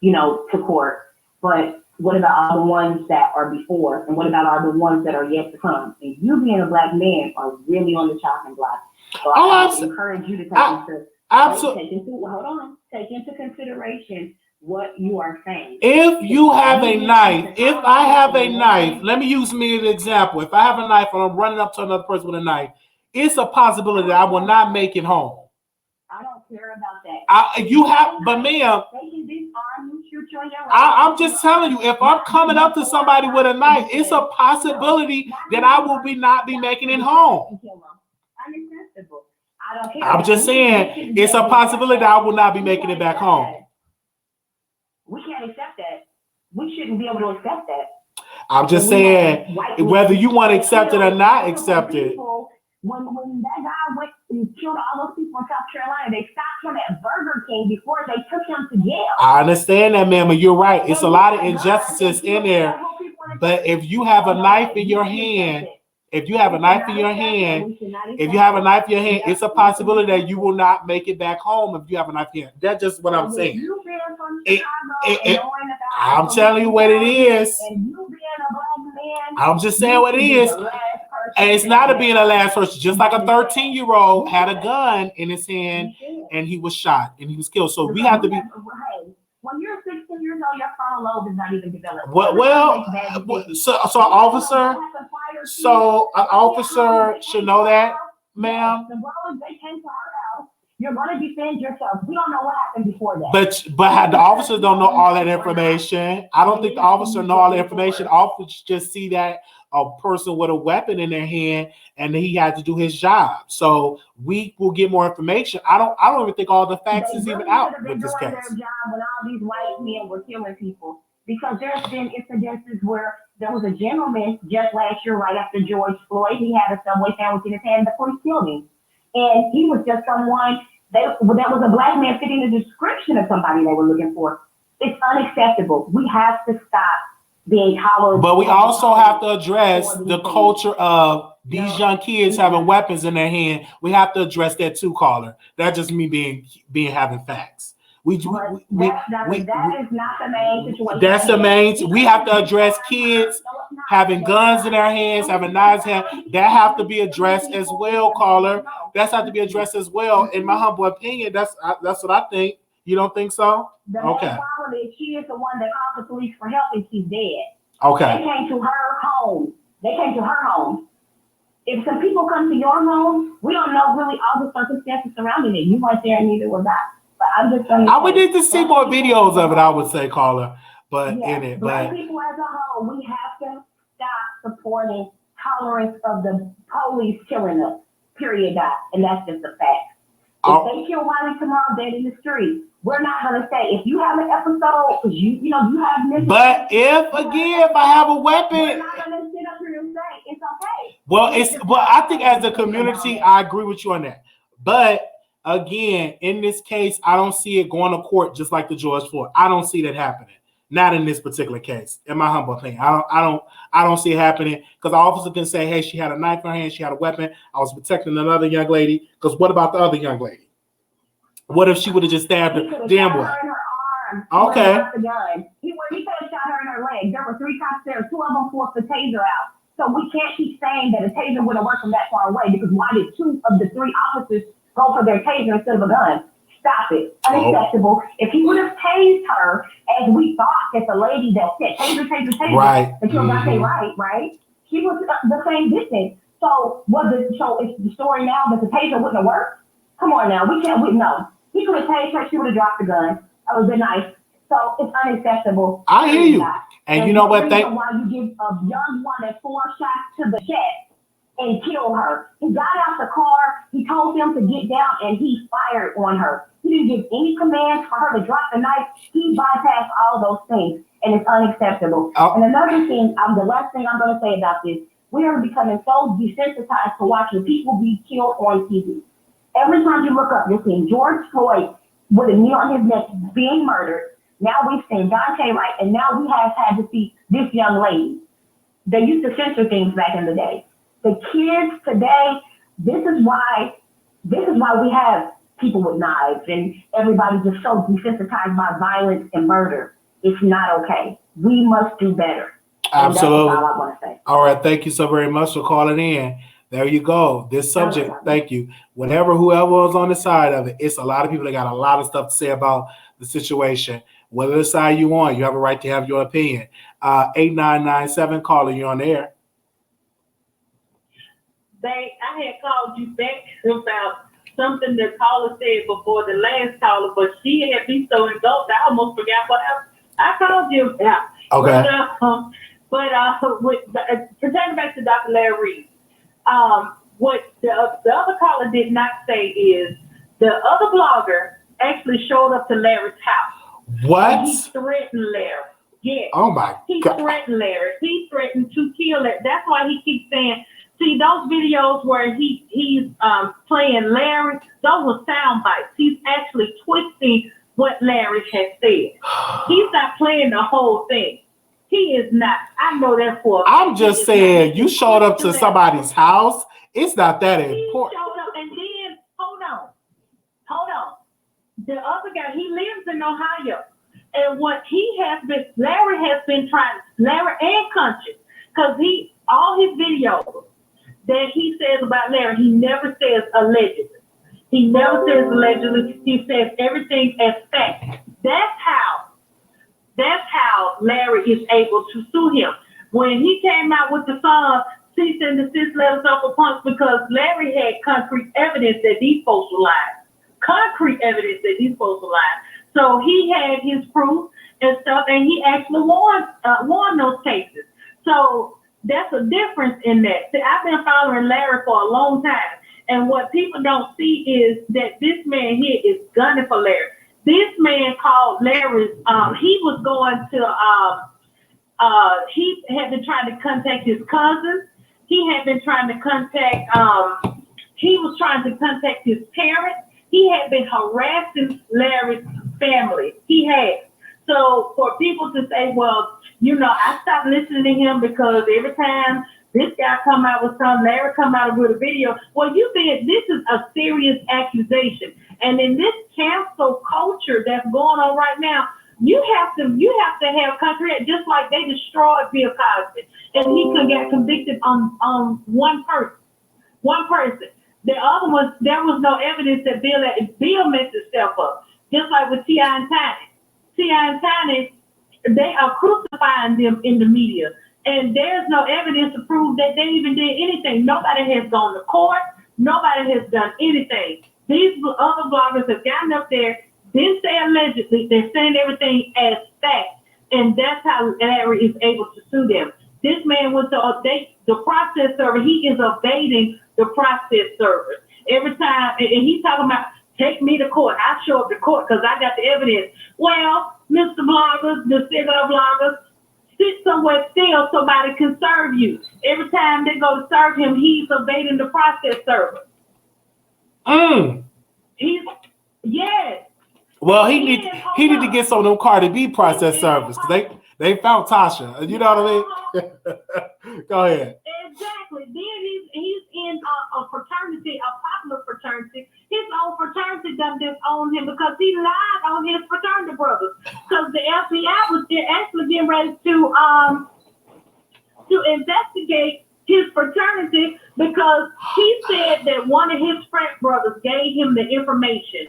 to court. But what about all the ones that are before? And what about all the ones that are yet to come? And you being a Black man are really on the chopping block. So I encourage you to take into consideration what you are saying. If you have a knife, if I have a knife, let me use me as an example. If I have a knife and I'm running up to another person with a knife, it's a possibility that I will not make it home. I don't care about that. But ma'am, I'm just telling you, if I'm coming up to somebody with a knife, it's a possibility that I will not be making it home. Unacceptable. I don't care. I'm just saying, it's a possibility that I will not be making it back home. We can't accept that. We shouldn't be able to accept that. I'm just saying, whether you want to accept it or not accept it. When that guy went and killed all those people in South Carolina, they stopped him at Burger King before they took him to jail. I understand that, ma'am, but you're right. It's a lot of injustices in there. But if you have a knife in your hand, it's a possibility that you will not make it back home if you have a knife in your hand. That's just what I'm saying. I'm telling you what it is. I'm just saying what it is. And it's not being a last person. Just like a 13-year-old had a gun in his hand and he was shot and he was killed. So we have to be. When you're 16 years old, your frontal lobe is not even developed. So an officer should know that, ma'am. The road they came to our house. You're going to defend yourself. We don't know what happened before that. But the officers don't know all that information. I don't think the officers know all the information. Officers just see that a person with a weapon in their hand and he had to do his job. So we will get more information. I don't even think all the facts is even out with this case. Their job when all these white men were killing people, because there's been incidences where there was a gentleman just last year right after George Floyd. He had a Subway sandwich in his hand and the police killed him. And he was just someone that was a Black man fitting the description of somebody they were looking for. It's unacceptable. We have to stop being tolerant. But we also have to address the culture of these young kids having weapons in their hand. We have to address that too, caller. That's just me being having facts. That is not the main situation. That's the main. We have to address kids having guns in their hands, having knives in their hands. That have to be addressed as well, caller. That's have to be addressed as well. In my humble opinion, that's what I think. You don't think so? The main problem is she is the one that called the police for help and she's dead. Okay. They came to her home. If some people come to your home, we don't know really all the circumstances surrounding it. You weren't there and neither was I. But I'm just saying. I would need to see more videos of it, I would say, caller. But Black people as a whole, we have to stop supporting tolerance of the police killing us. Period. And that's just a fact. If they kill Wiley tomorrow dead in the street, we're not going to say, if you have an episode, because you have mental. But if I have a weapon. We're not going to sit up here and say, it's okay. Well, I think as a community, I agree with you on that. But again, in this case, I don't see it going to court just like the George Floyd. I don't see that happening. Not in this particular case, in my humble opinion. I don't see it happening because the officer can say, hey, she had a knife in her hand, she had a weapon. I was protecting another young lady. Because what about the other young lady? What if she would have just stabbed her? Damn well. Okay. He could have shot her in her leg. There were 3 cops there. 2 of them forced the taser out. So we can't keep saying that a taser would have worked from that far away because why did 2 of the 3 officers go for their taser instead of a gun? Stop it. Unacceptable. If he would have tased her as we thought that the lady that said taser, right. Until I say right? She was the same distance. So it's the story now that the taser wouldn't have worked? Come on now. No. He could have tased her, she would have dropped the gun. That would have been nice. So it's unacceptable. I hear you. And you know what? Why you give a young woman 4 shots to the chest and kill her. He got out the car, he told them to get down, and he fired on her. He didn't give any commands for her to drop the knife. He bypassed all those things, and it's unacceptable. And another thing, the last thing I'm going to say about this, we are becoming so desensitized to watching people be killed on TV. Every time you look up, you're seeing George Floyd with a knee on his neck being murdered. Now we've seen Dante Wright, and now we have had to see this young lady. They used to censor things back in the day. The kids today, this is why we have people with knives and everybody just so desensitized by violence and murder. It's not okay. We must do better. Absolutely. That's all I want to say. All right. Thank you so very much for calling in. There you go. This subject, thank you. Whoever was on the side of it, it's a lot of people that got a lot of stuff to say about the situation. Whether the side you want, you have a right to have your opinion. 8997, calling you on the air. I had called you back about something the caller said before the last caller, but she had me so engulfed, I almost forgot what I called you about. Okay. Pertaining back to Dr. Larry Reid, what the other caller did not say is the other blogger actually showed up to Larry's house. What? He threatened Larry. Yes. Oh my God. He threatened Larry. He threatened to kill Larry. That's why he keeps saying, see, those videos where he's playing Larry, those were sound bites. He's actually twisting what Larry has said. He's not playing the whole thing. He is not. I know that for a fact. I'm just saying, you showed up to somebody's house. It's not that important. He showed up, and then, hold on. The other guy, he lives in Ohio. And what Larry has been trying, Larry and Conscious, because all his videos that he says about Larry, he never says allegedly. He never says allegedly. He says everything as fact. That's how Larry is able to sue him. When he came out with the song, cease and desist letters up for punks, because Larry had concrete evidence that these folks were lying. So he had his proof and stuff, and he actually won those cases. So that's a difference in that. See, I've been following Larry for a long time, and what people don't see is that this man here is gunning for Larry. This man called Larry's, he was going to, he had been trying to contact his cousins. He had been trying to contact, he was trying to contact his parents. He had been harassing Larry's family. He had. So for people to say, well, I stopped listening to him because every time this guy come out with something, Larry come out with a video. Well, this is a serious accusation. And in this cancel culture that's going on right now, you have to have concrete, just like they destroyed Bill Cosby, and he could get convicted on one person. The other was, there was no evidence that Bill messed himself up, just like with T.I. and Tiny. T.I. and Tiny, they are crucifying them in the media, and there's no evidence to prove that they even did anything. Nobody has gone to court. Nobody has done anything. These other bloggers have gotten up there, didn't say allegedly, they're saying everything as fact, and that's how Larry is able to sue them. This man went to update the process server. He is evading the process server every time, and he's talking about, take me to court. I show up to court because I got the evidence. Well, Mr. Bloggers, the cigar bloggers, sit somewhere still, somebody can serve you. Every time they go to serve him, he's evading the process server. Yes. Well, he need to get some of them Cardi B process servers, because they found Tasha. You know what I mean? Go ahead. Exactly. Then he's in a fraternity, a popular fraternity. His own fraternity done disown him because he lied on his fraternity brothers. Because the FBI was actually getting ready to investigate his fraternity, because he said that one of his frat brothers gave him the information,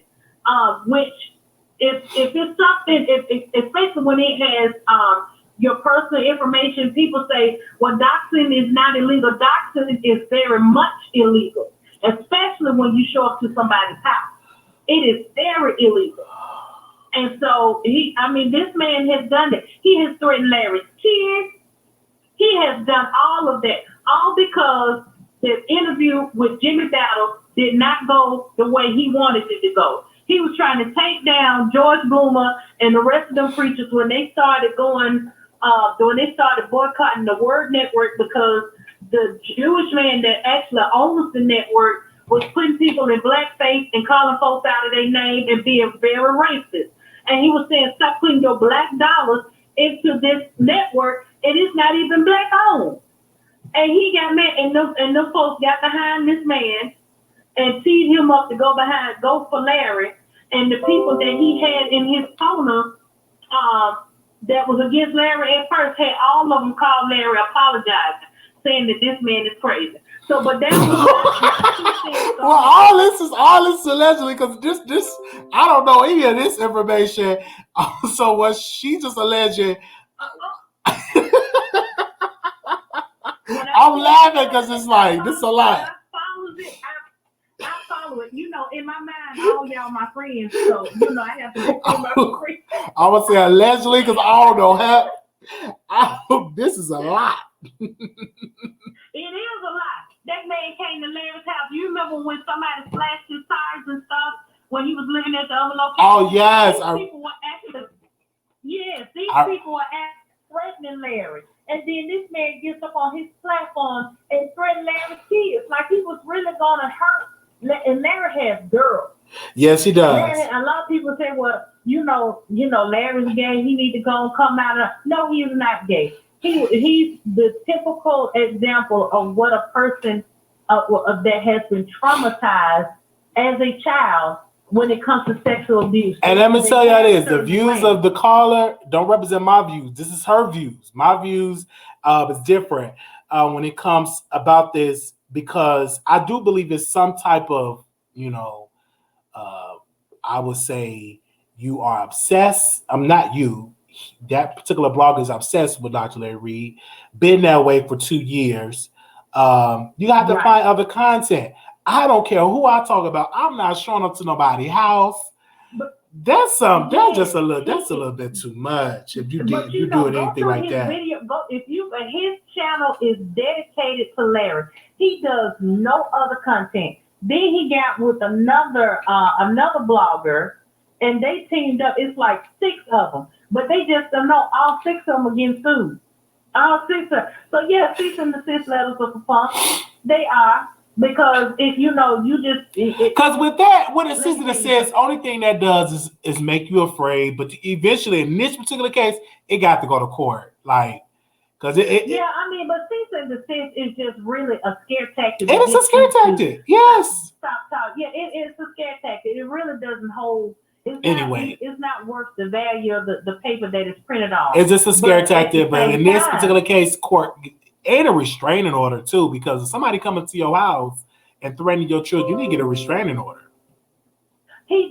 which if it's something, especially when it has your personal information, people say, well, doxing is not illegal. Doxing is very much illegal, especially when you show up to somebody's house. It is very illegal. And so this man has done it. He has threatened Larry's kids. He has done all of that, all because the interview with Jimmy Battle did not go the way he wanted it to go. He was trying to take down George Bloomer and the rest of them preachers when they started boycotting the Word Network, because the Jewish man that actually owns the network was putting people in blackface and calling folks out of their name and being very racist. And he was saying, stop putting your black dollars into this network. It is not even black owned. And he got mad, and them folks got behind this man and teed him up to go for Larry. And the people that he had in his corner that was against Larry at first had all of them call Larry apologizing, saying that this man is crazy. So, but that was well, all this is allegedly, because this I don't know any of this information. So was she just alleging? I'm laughing because it's like this a lot. I follow it. You know, in my mind, all y'all my friends, so you know I have to look for my friends. I would say allegedly because I don't know. This is a lot. It is a lot. That man came to Larry's house. You remember when somebody slashed his tires and stuff when he was living at the other location? Oh yes. These people were actually, people were threatening Larry. And then this man gets up on his platform and threatened Larry's kids. Like he was really going to hurt. And Larry has girls. Yes, he does. A lot of people say, well, you know, Larry's gay. He need to go and come out of. No, he is not gay. He's the typical example of what a person that has been traumatized as a child when it comes to sexual abuse. And let me tell you how it is. The views of the caller don't represent my views. This is her views. My views is different when it comes about this, because I do believe it's some type of, I would say you are obsessed. I'm not you. That particular blogger is obsessed with Dr. Larry Reid. Been that way for 2 years. You have to find other content. I don't care who I talk about. I'm not showing up to nobody's house. That's just a little bit too much. If you doing anything like that. His channel is dedicated to Larry. He does no other content. Then he got with another blogger, and they teamed up. It's like 6 of them, but they just don't know all 6 of them are getting sued. All 6 of them. So yeah, cease and desist letters are for fun. They are. Because if you just because with that, what a cease and desist, only thing that does is make you afraid. But eventually, in this particular case, it got to go to court, like because but cease and desist is just really a scare tactic. It is a scare tactic. Yes. Stop. Yeah, it's a scare tactic. It really doesn't hold. It's not worth the value of the paper that it's printed on. It's just a scare tactic, but in this particular case, court. And a restraining order too, because if somebody coming to your house and threatening your children, you need to get a restraining order. You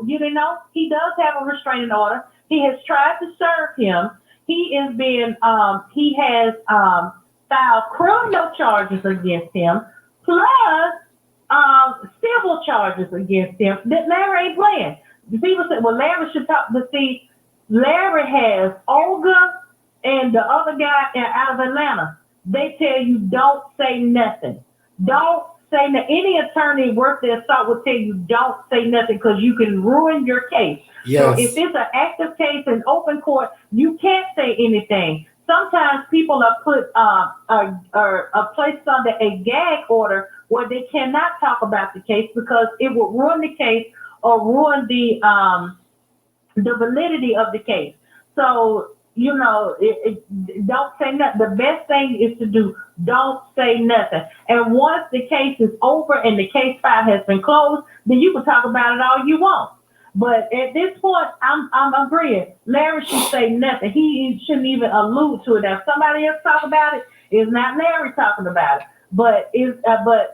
didn't know? He does have a restraining order. He has tried to serve him. He has filed criminal charges against him, plus civil charges against him that Larry ain't playing. People say, well, Larry should talk, but see, Larry has Olga and the other guy out of Atlanta. They tell you don't say nothing. Don't say that. Any attorney worth their salt will tell you don't say nothing because you can ruin your case. Yes. So if it's an active case in open court, you can't say anything. Sometimes people are put placed under a gag order where they cannot talk about the case because it will ruin the case or ruin the validity of the case. So don't say nothing. The best thing is to do, don't say nothing. And once the case is over and the case file has been closed, then you can talk about it all you want. But at this point, I'm agreeing. Larry should say nothing. He shouldn't even allude to it. If somebody else talk about it, it's not Larry talking about it. But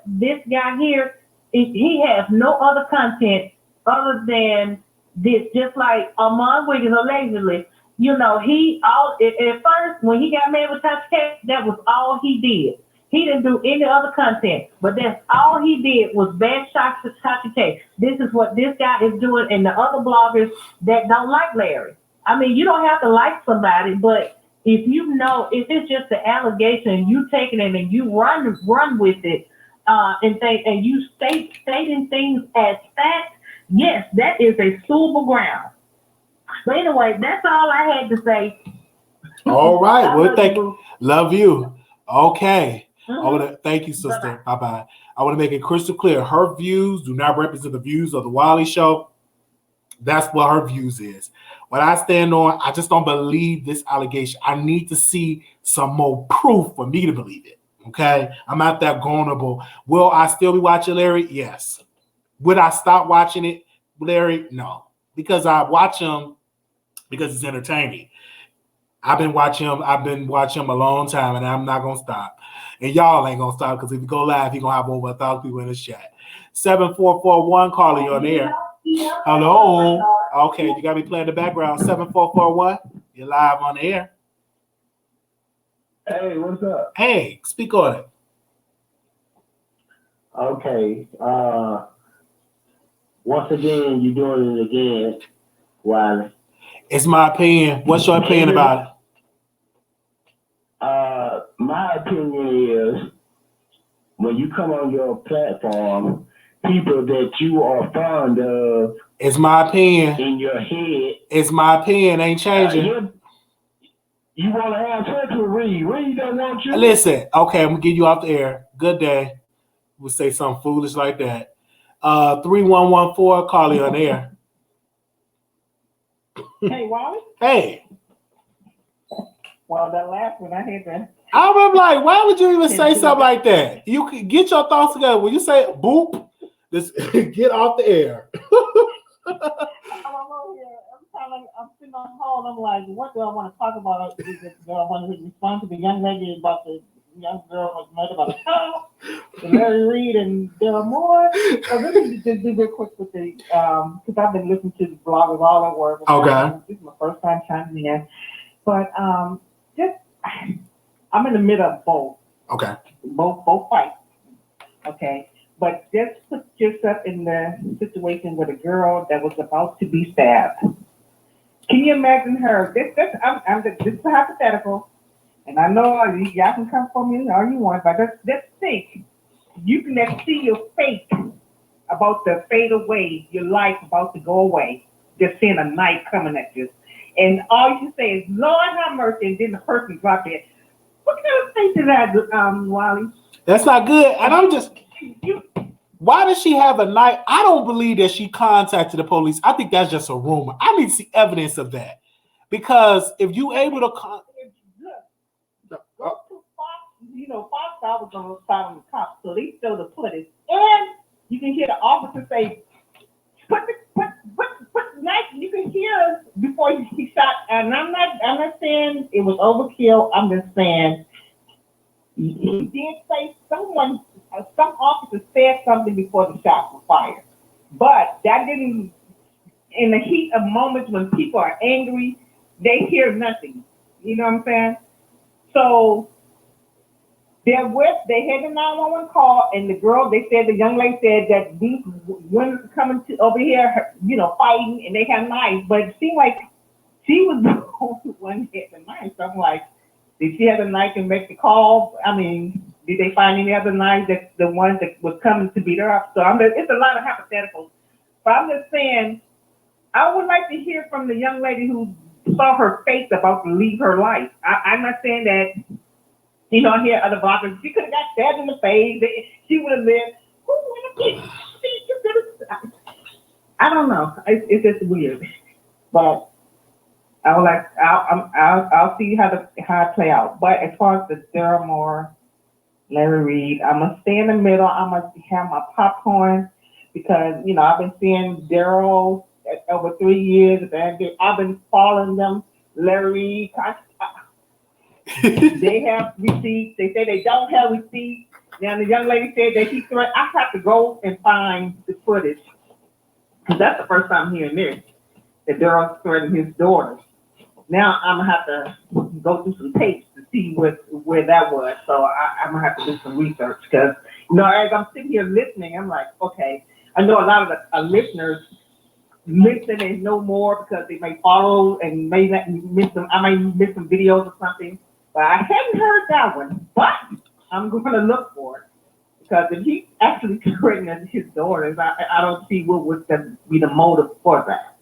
this guy here, he has no other content other than this. Just like Armand Wiggins allegedly. At first, when he got mad with Tasha K, that was all he did. He didn't do any other content, but that's all he did was bash Tasha K. This is what this guy is doing, and the other bloggers that don't like Larry. I mean, you don't have to like somebody, but if it's just an allegation, you taking it and you run with it, and you stating things as facts, yes, that is a suable ground. But anyway, that's all I had to say. All right. Well, love you. Okay. Mm-hmm. I want to thank you, sister. Bye-bye. I want to make it crystal clear. Her views do not represent the views of the Wiley Show. That's what her views is. What I stand on, I just don't believe this allegation. I need to see some more proof for me to believe it. Okay, I'm not that vulnerable. Will I still be watching Larry? Yes. Would I stop watching it, Larry? No, because I watch him because it's entertaining. I've been watching him a long time, and I'm not gonna stop. And y'all ain't gonna stop because if you go live, you're gonna have over 1,000 people in the chat. 7441, Carly, you're on air. Hello. Okay, you got me playing the background. 7441, you're live on the air. Hey, what's up? Hey, speak on it. Okay. Once again, you're doing it again, Wiley. It's my opinion. What's your opinion about it? My opinion is when you come on your platform, people that you are fond of. It's my opinion. In your head. It's my opinion. Ain't changing. You want to have sex with Reid. Reid don't want you. Listen, okay, I'm going to get you off the air. Good day. We'll say something foolish like that. 3114, Carly on air. Hey, Wally? Hey. Well, that last one, I had to. I was like, why would you even say something like that? You can get your thoughts together. When you say boop, just get off the air. I'm sitting on hold. I'm like, what do I want to talk about? Do I want to respond to the young lady about the young girl was mad about a house, Larry Reid and Daryl Moore? So let me just be real quick with the because I've been listening to the bloggers all at work. Okay. This is my first time chiming in, but I'm in the middle of both. Okay. Both fights. Okay. But just put yourself in the situation with a girl that was about to be stabbed. Can you imagine her? This is hypothetical, and I know y'all can come for me all you want, but let's think. You can see your fate about to fade away, your life about to go away, just seeing a knife coming at you. And all you say is, Lord have mercy, and then the person dropped it. What kind of faith is that, Wiley? That's not good. And I'm just... Why does she have a knife? I don't believe that she contacted the police. I think that's just a rumor. I need to see evidence of that. Because if you able to... Go to Fox, Fox I was going to start on the cops, so they show the footage. And you can hear the officer say, put the knife, you can hear before he shot. And I'm not saying it was overkill. I'm just saying he did say some officer said something before the shots were fired. But that didn't, in the heat of moments when people are angry, they hear nothing. You know what I'm saying? So they had the 911 call, and the young lady said that these women coming over here, fighting, and they had knives. But it seemed like she was the only one that had the knife. So I'm like, did she have a knife and make the call? I mean, did they find any other knives that the ones that was coming to beat her up? So it's a lot of hypotheticals. But I'm just saying, I would like to hear from the young lady who saw her face about to leave her life. I'm not saying that, I hear other bloggers, she could have got stabbed in the face. She would have lived. I don't know. It's just weird. But I'll see how it play out. But as far as the Daryl Moore, Larry Reid, I'm gonna stay in the middle. I'm gonna have my popcorn because I've been seeing Daryl over 3 years. I've been following them. Larry Reid, they have receipts. They say they don't have receipts. Now the young lady said that he threatened. I have to go and find the footage because that's the first time hearing this. That Daryl threatened his daughter. Now I'm gonna have to go through some tapes to see where that was. So I'm gonna have to do some research because as I'm sitting here listening, I'm like, okay. I know a lot of the listeners listen and know more because they may follow and may not miss them. I may miss some videos or something, but I hadn't heard that one. But I'm gonna look for it because if he actually threatened his daughters, I don't see what would be the motive for that.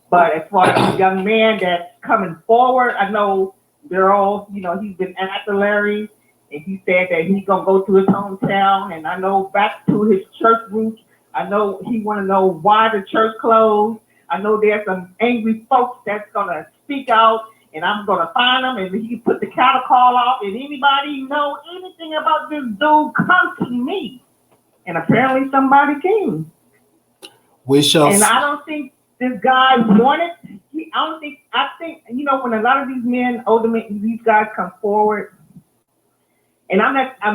But as far as the young man that's coming forward, I know they're all, he's been after Larry, and he said that he's going to go to his hometown, and I know back to his church roots. I know he want to know why the church closed. I know there's some angry folks that's going to speak out and I'm gonna find him, and he put the cattle call off. And anybody know anything about this dude, come to me. And apparently somebody came. We shall. And I don't think this guy wanted. I think when a lot of these men, older men, these guys come forward, and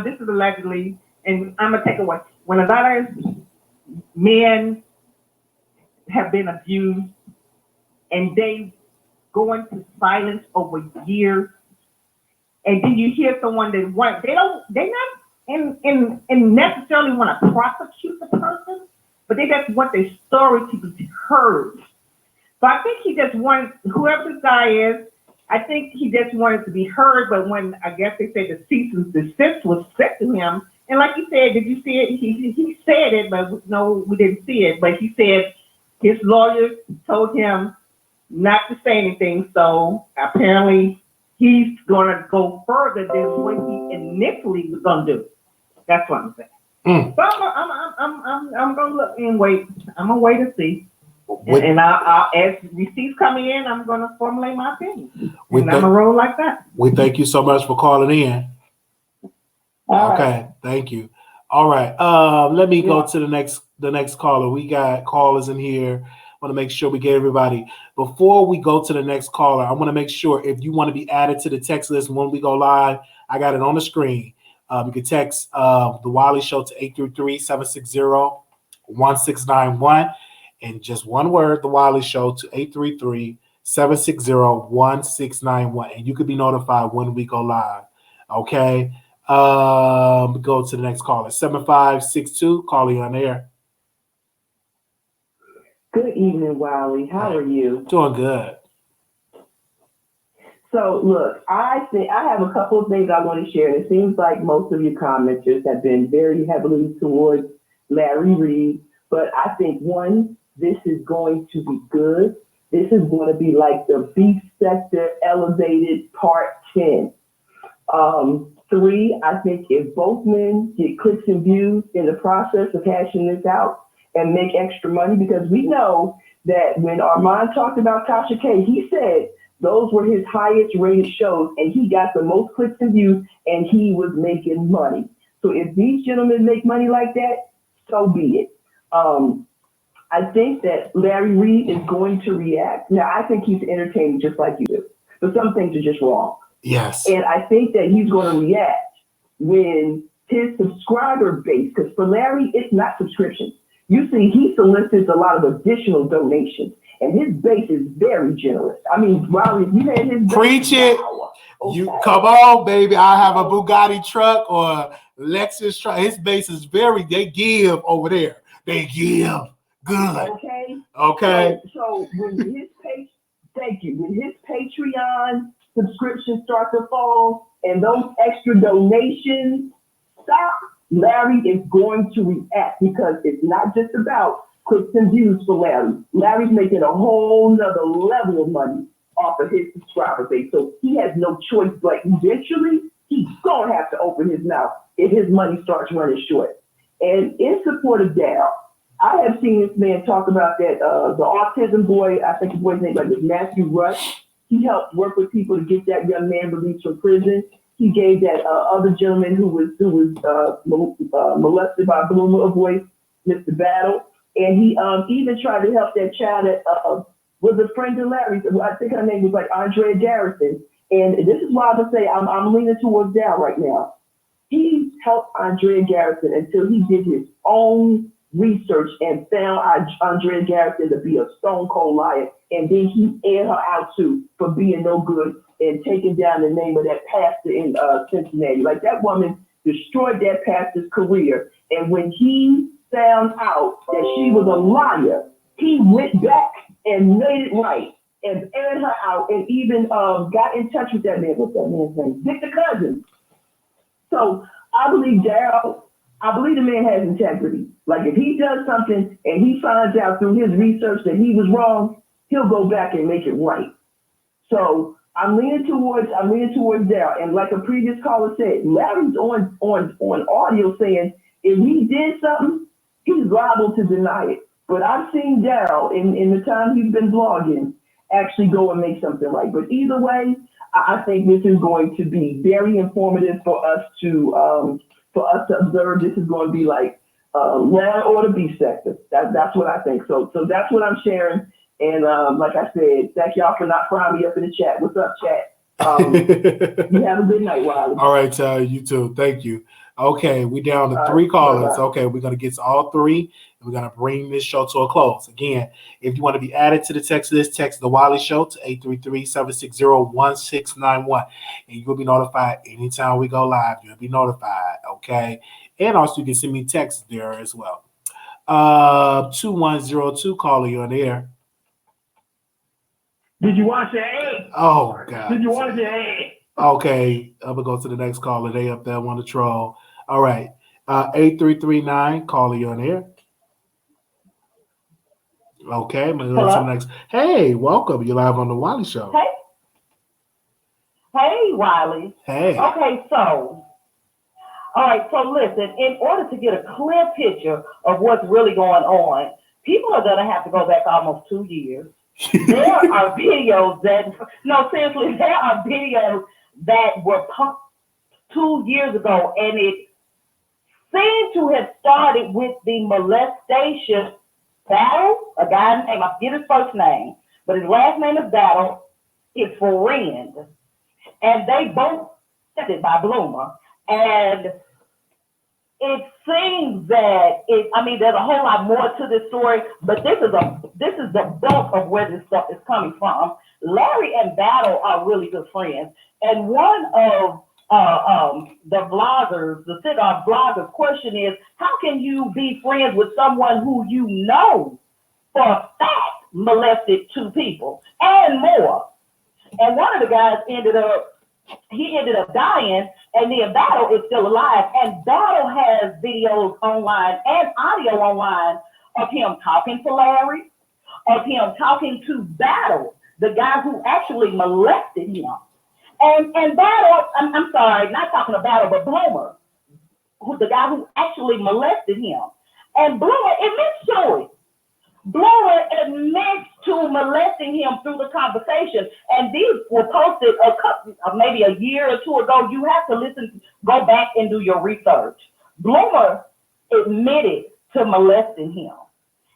this is allegedly, and I'm gonna take away. When a lot of men have been abused, and they go into silence over years, and then you hear someone they're not necessarily want to prosecute the person, but they just want their story to be heard. So I think he just wanted, whoever this guy is, I think he just wanted to be heard, but when I guess they say the cease and desist was set to him, and like you said, did you see it? He said it, but no, we didn't see it, but he said his lawyers told him not to say anything, so apparently he's gonna go further than what he initially was gonna do. That's what I'm saying. So I'm gonna look and wait. I'm gonna wait and see. And I'll, as receipts coming in, I'm gonna formulate my opinion. And I'm gonna roll like that. We thank you so much for calling in. All okay, right. Thank you. All right. Let me go to the next caller. We got callers in here. I want to make sure we get everybody. Before we go to the next caller, I want to make sure if you want to be added to the text list when we go live, I got it on the screen. You can text the Wiley Show to 833-760-1691. And just one word, the Wiley Show, to 833-760-1691. And you could be notified when we go live. Okay. Go to the next caller. 7562. Caller, you on air. Good evening, Wiley. How are you? Doing good. So, look, I have a couple of things I want to share. It seems like most of your commenters have been very heavily towards Larry Reid, but I think, one, this is going to be good. This is going to be like the beef sector elevated part 10. 3, I think if both men get clicks and views in the process of hashing this out and make extra money, because we know that when Armand talked about Tasha K, he said those were his highest rated shows and he got the most clicks and views and he was making money. So if these gentlemen make money like that, so be it. I think that Larry Reid is going to react. Now, I think he's entertaining just like you do, but some things are just wrong. Yes. And I think that he's going to react when his subscriber base, because for Larry, it's not subscriptions. You see, he solicits a lot of additional donations, and his base is very generous. I mean, Riley, if you had his base, preach it. Wow. Okay. You come on, baby. I have a Bugatti truck or Lexus truck. His base is they give over there. They give good. Okay. So when his page, thank you. When his Patreon subscriptions start to fall and those extra donations stop, Larry is going to react, because it's not just about clicks and views for Larry. Larry's making a whole nother level of money off of his subscriber base. So he has no choice, but eventually he's going to have to open his mouth if his money starts running short. And in support of Daryl, I have seen this man talk about that, the autism boy, I think the boy's name was Matthew Rush. He helped work with people to get that young man released from prison. He gave that other gentleman who was molested by a Bloomer voice, Mr. Battle. And he even tried to help that child that was a friend of Larry's. I think her name was like Andrea Garrison. And this is why I say I'm leaning towards Dal right now. He helped Andrea Garrison until he did his own research and found Andrea Garrison to be a stone cold liar. And then he aired her out too for being no good and taking down the name of that pastor in Cincinnati. Like, that woman destroyed that pastor's career. And when he found out that she was a liar, he went back and made it right and aired her out and even got in touch with that man. What's that man's name? Victor Cousins. So I believe Daryl, I believe the man has integrity. Like, if he does something and he finds out through his research that he was wrong, he'll go back and make it right. So I'm leaning towards Daryl. And like a previous caller said, Larry's on audio saying if he did something, he's liable to deny it. But I've seen Daryl in the time he's been blogging actually go and make something right. But either way, I think this is going to be very informative for us to observe. This is going to be like law and order beef sector. That's what I think. So that's what I'm sharing. And like I said, thank y'all for not frying me up in the chat. What's up, chat? You have a good night, Wiley. All right, you too. Thank you. Okay, we down to 3 callers. Bye-bye. Okay, we're gonna get to all 3, and we're gonna bring this show to a close. Again, if you want to be added to the text list, text the Wiley Show to 833-760-1691, and you'll be notified anytime we go live. You'll be notified. Okay, and also you can send me texts there as well. 2102 caller, you're on the air. Did you watch the ad? Oh God. Did you watch the ad? Okay, I'm gonna go to the next caller. They up there want to troll. All right, 8339 caller, you on the air. Okay, I'm gonna go to the next. Hey, welcome. You're live on the Wiley Show. Hey, Wiley. Hey. Okay, so, all right, so listen, in order to get a clear picture of what's really going on, people are gonna have to go back almost 2 years. There are videos that, no, seriously, there are videos that were posted 2 years ago, and it seemed to have started with the molestation Battle, a guy named, I forget his first name, but his last name is Battle, his friend, and they both tested by Bloomer, and it seems that there's a whole lot more to this story, but this is the bulk of where this stuff is coming from. Larry and Battle are really good friends, and one of the vloggers, the sit-off vloggers' question is, how can you be friends with someone who you know for a fact molested 2 people and more? And one of the guys ended up dying, and then Battle is still alive. And Battle has videos online and audio online of him talking to Larry, of him talking to Battle, the guy who actually molested him. And Battle, I'm sorry, not talking about Battle, but Bloomer, the guy who actually molested him. And Bloomer admits to it. Bloomer admits to molesting him through the conversation. And these were posted maybe a year or 2 ago. You have to go back and do your research. Bloomer admitted to molesting him.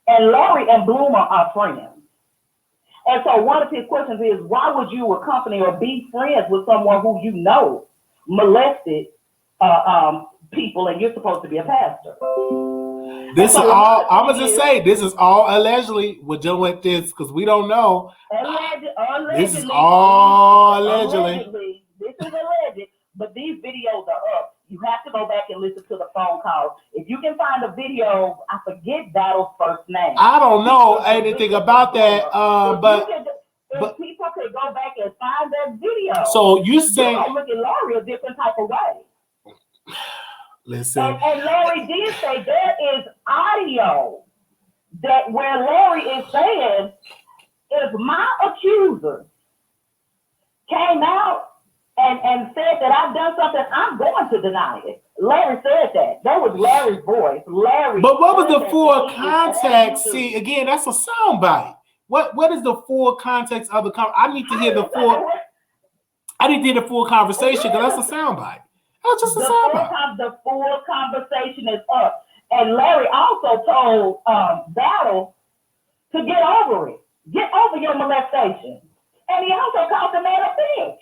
And Larry and Bloomer are friends. And so one of his questions is, why would you accompany or be friends with someone who you know molested people and you're supposed to be a pastor? This is all, I'm going to just say, this is all allegedly. We're dealing with this because we don't know. Allegedly. This is all allegedly. This is alleged, but these videos are up. You have to go back and listen to the phone call. If you can find a video, I forget Battle's first name. I don't know anything about that, but people could go back and find that video. So you say look at Larry a different type of way. Listen. And Larry did say there is audio that where Larry is saying, if my accuser came out and said that I've done something, I'm going to deny it. Larry said that. That was Larry's voice. But what was the full context? See, again, that's a soundbite. What is the full context of the I need to hear the full. I need to hear the full conversation because that's a soundbite. That's just a soundbite. The full conversation is up, and Larry also told Battle to get over it. Get over your molestation, and he also called the man a bitch.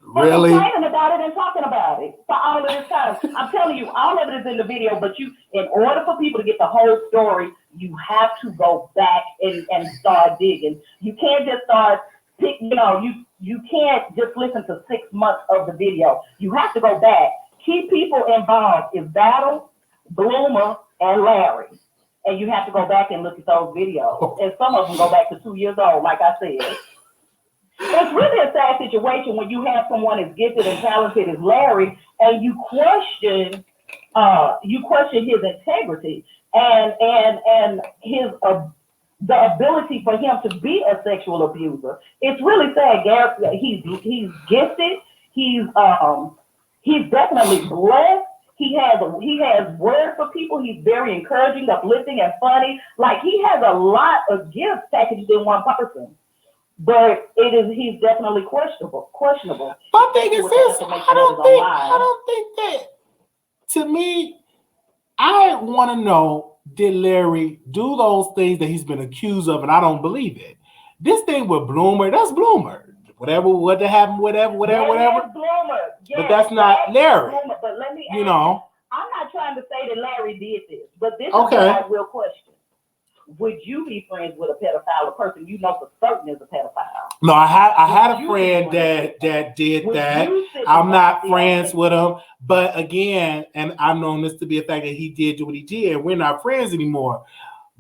Really? Complaining about it and talking about it for all of this time. I'm telling you, all of it is in the video, but in order for people to get the whole story, you have to go back and start digging. You can't just start, you can't just listen to 6 months of the video. You have to go back. Key people involved is Battle, Bloomer, and Larry. And you have to go back and look at those videos. And some of them go back to 2 years old, like I said. It's really a sad situation when you have someone as gifted and talented as Larry, and you question his integrity and his the ability for him to be a sexual abuser. It's really sad. He's gifted. He's definitely blessed. He has words for people. He's very encouraging, uplifting, and funny. Like, he has a lot of gifts packaged in one person. But he's definitely questionable. My thing is this, I don't think that, to me, I want to know, did Larry do those things that he's been accused of? And I don't believe it. This thing with Bloomer, that's Bloomer. What happened, whatever. Bloomer. Yes, but that's not Larry. Bloomer. But let me ask you know. I'm not trying to say that Larry did this, but this is okay. what I will question. Would you be friends with a pedophile, a person you know for certain is a pedophile? No, I had a friend that did that. I'm not friends with him, but again, and I've known this to be a fact that he did do what he did. We're not friends anymore.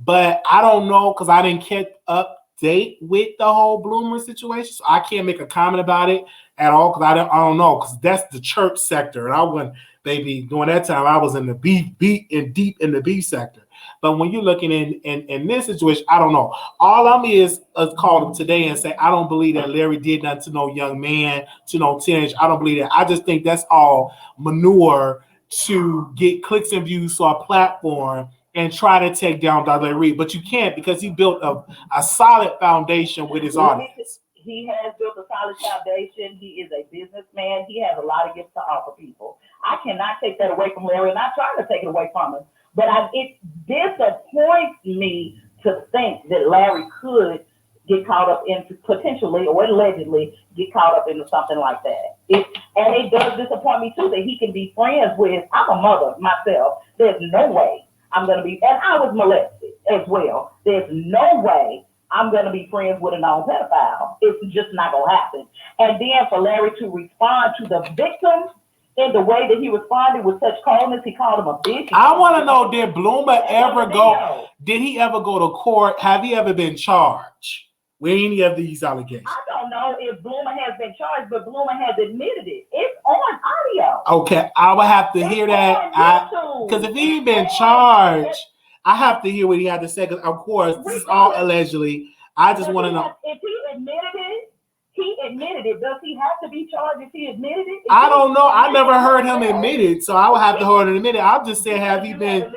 But I don't know, because I didn't keep update with the whole Bloomer situation, so I can't make a comment about it at all, because I don't know, because that's the church sector, and I wasn't, baby, during that time I was in the deep in the B sector. But when you're looking in this situation, I don't know. All I'm is call him today and say, I don't believe that Larry did nothing to no young man, to no teenage. I don't believe that. I just think that's all manure to get clicks and views to a platform and try to take down Dr. Reid. But you can't, because he built a solid foundation with his audience. He has built a solid foundation. He is a businessman. He has a lot of gifts to offer people. I cannot take that away from Larry, and I'm trying to take it away from him. But it disappoints me to think that Larry could get caught up into, potentially or allegedly get caught up into something like that. And it does disappoint me too that he can be friends with, I'm a mother myself. There's no way I'm going to be, and I was molested as well. There's no way I'm going to be friends with a known pedophile. It's just not going to happen. And then for Larry to respond to the victim in the way that he responded with such coldness, he called him a bitch. I want to know, did Bloomer ever go? Did he ever go to court? Have he ever been charged with any of these allegations? I don't know if Bloomer has been charged, but Bloomer has admitted it. It's on audio. Okay, I would have to hear that. Because if he ain't been charged, I have to hear what he had to say. Because of course, this is all allegedly. I just want to know. If he admitted it, he admitted it. Does he have to be charged if he admitted it? I don't know. I never heard him admit it, so I would have to hear him admit it. I'm just saying, have he been?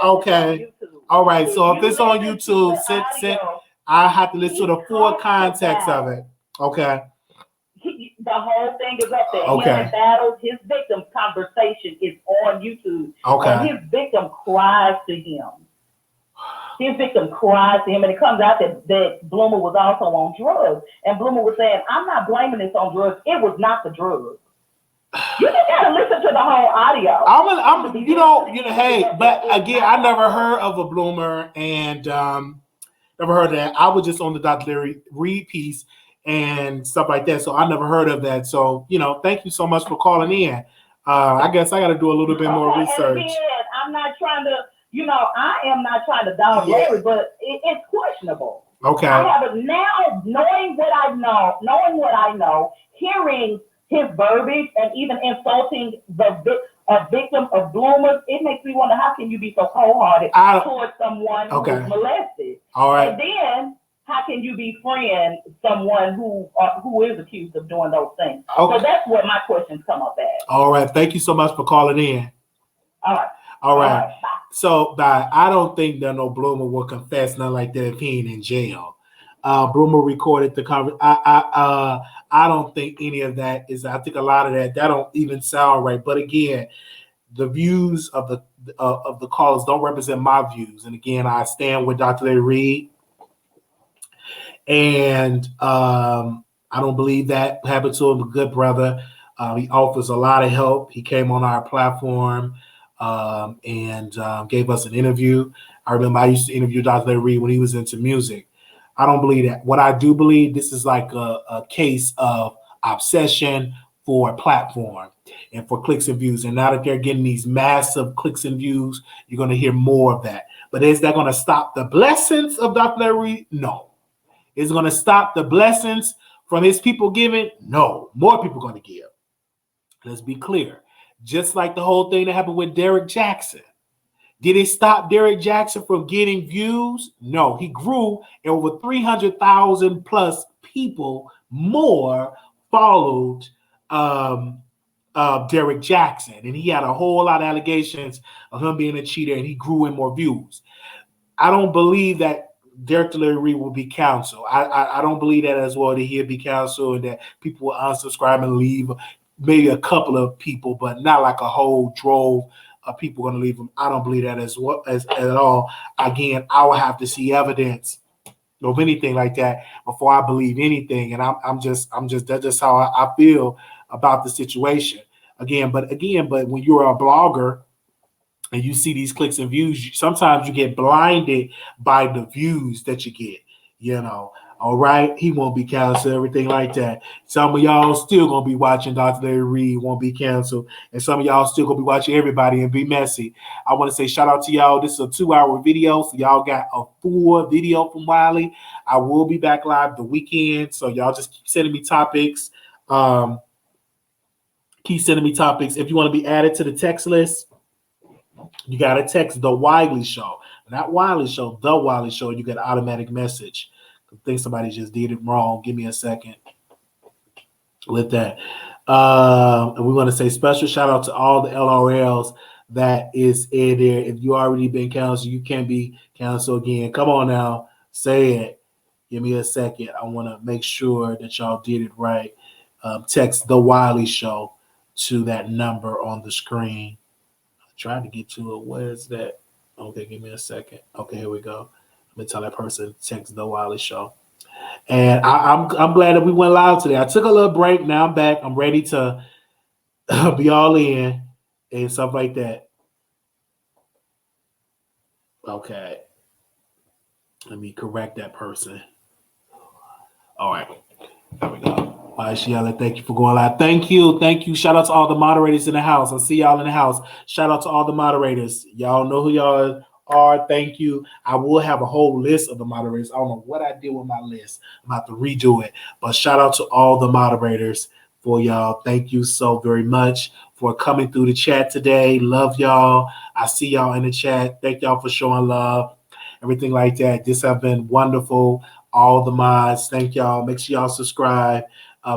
Okay. All right. So if it's on YouTube, I have to listen to the full context of it. Okay. The whole thing is up there. Okay. His battles, his victim's conversation is on YouTube. Okay. And his victim cries to him. His victim cries to him, and it comes out that Bloomer was also on drugs. And Bloomer was saying, I'm not blaming this on drugs. It was not the drugs. You just gotta listen to the whole audio. Hey, but again, I never heard of a Bloomer, and never heard of that. I was just on the Dr. Reid piece and stuff like that, so I never heard of that. So, thank you so much for calling in. I guess I got to do a little bit more research. And again, I'm not trying to, I am not trying to down Larry, but it's questionable. Okay. I have it now, knowing what I know, hearing his verbiage and even insulting a victim of Bloomers, it makes me wonder, how can you be so cold-hearted towards someone who was molested? All right. And then, how can you befriend someone who is accused of doing those things? Okay. So that's what my questions come up at. All right. Thank you so much for calling in. All right. So, I don't think that no Bloomer will confess nothing like that if he ain't in jail. Bloomer recorded the conversation. I don't think any of that is. I think a lot of that don't even sound right. But again, the views of the callers don't represent my views. And again, I stand with Dr. Reid. And I don't believe that happened to him. A good brother. He offers a lot of help. He came on our platform and gave us an interview. I remember I used to interview Dr. Reid when he was into music. I don't believe that. What I do believe, this is like a case of obsession for a platform and for clicks and views. And now that they're getting these massive clicks and views, you're going to hear more of that. But is that going to stop the blessings of Dr. Reid? No. Is it going to stop the blessings from his people giving? No. More people are going to give. Let's be clear. Just like the whole thing that happened with Derrick Jackson. Did it stop Derrick Jackson from getting views? No. He grew, and over 300,000 plus people more followed Derek Jackson, and he had a whole lot of allegations of him being a cheater, and he grew in more views. I don't believe that Derek Reid will be canceled. I don't believe that as well, that he'll be canceled and that people will unsubscribe and leave. Maybe a couple of people, but not like a whole drove of people going to leave him. I don't believe that as at all. Again, I will have to see evidence of anything like that before I believe anything. And I'm just that's just how I feel about the situation. But when you're a blogger and you see these clicks and views, sometimes you get blinded by the views that you get, All right, he won't be canceled, everything like that. Some of y'all still gonna be watching Dr. Larry Reid, won't be canceled, and some of y'all still gonna be watching everybody and be messy. I want to say shout out to y'all. This is a 2-hour video, so y'all got a full video from Wiley. I will be back live the weekend, so y'all just keep sending me topics. Keep sending me topics. If you want to be added to the text list, you gotta text the Wiley Show, not Wiley Show, the Wiley Show. You get an automatic message. I think somebody just did it wrong. Give me a second with that. And we want to say special shout out to all the LRLs that is in there. If you already been canceled, you can't be canceled again. Come on now, say it. Give me a second. I want to make sure that y'all did it right. Text the Wiley Show to that number on the screen. I tried to get to it. Where is that? Okay, give me a second. Okay, here we go. Let me tell that person text the Wiley Show. And I'm glad that we went live today. I took a little break. Now I'm back. I'm ready to be all in and stuff like that. Okay. Let me correct that person. All right. There we go. All right, Sheila, thank you for going live. Thank you. Thank you. Shout out to all the moderators in the house. I see y'all in the house. Shout out to all the moderators. Y'all know who y'all are. Thank you. I will have a whole list of the moderators. I don't know what I did with my list. I'm about to redo it. But shout out to all the moderators for y'all. Thank you so very much for coming through the chat today. Love y'all. I see y'all in the chat. Thank y'all for showing love. Everything like that. This has been wonderful. All the mods. Thank y'all. Make sure y'all subscribe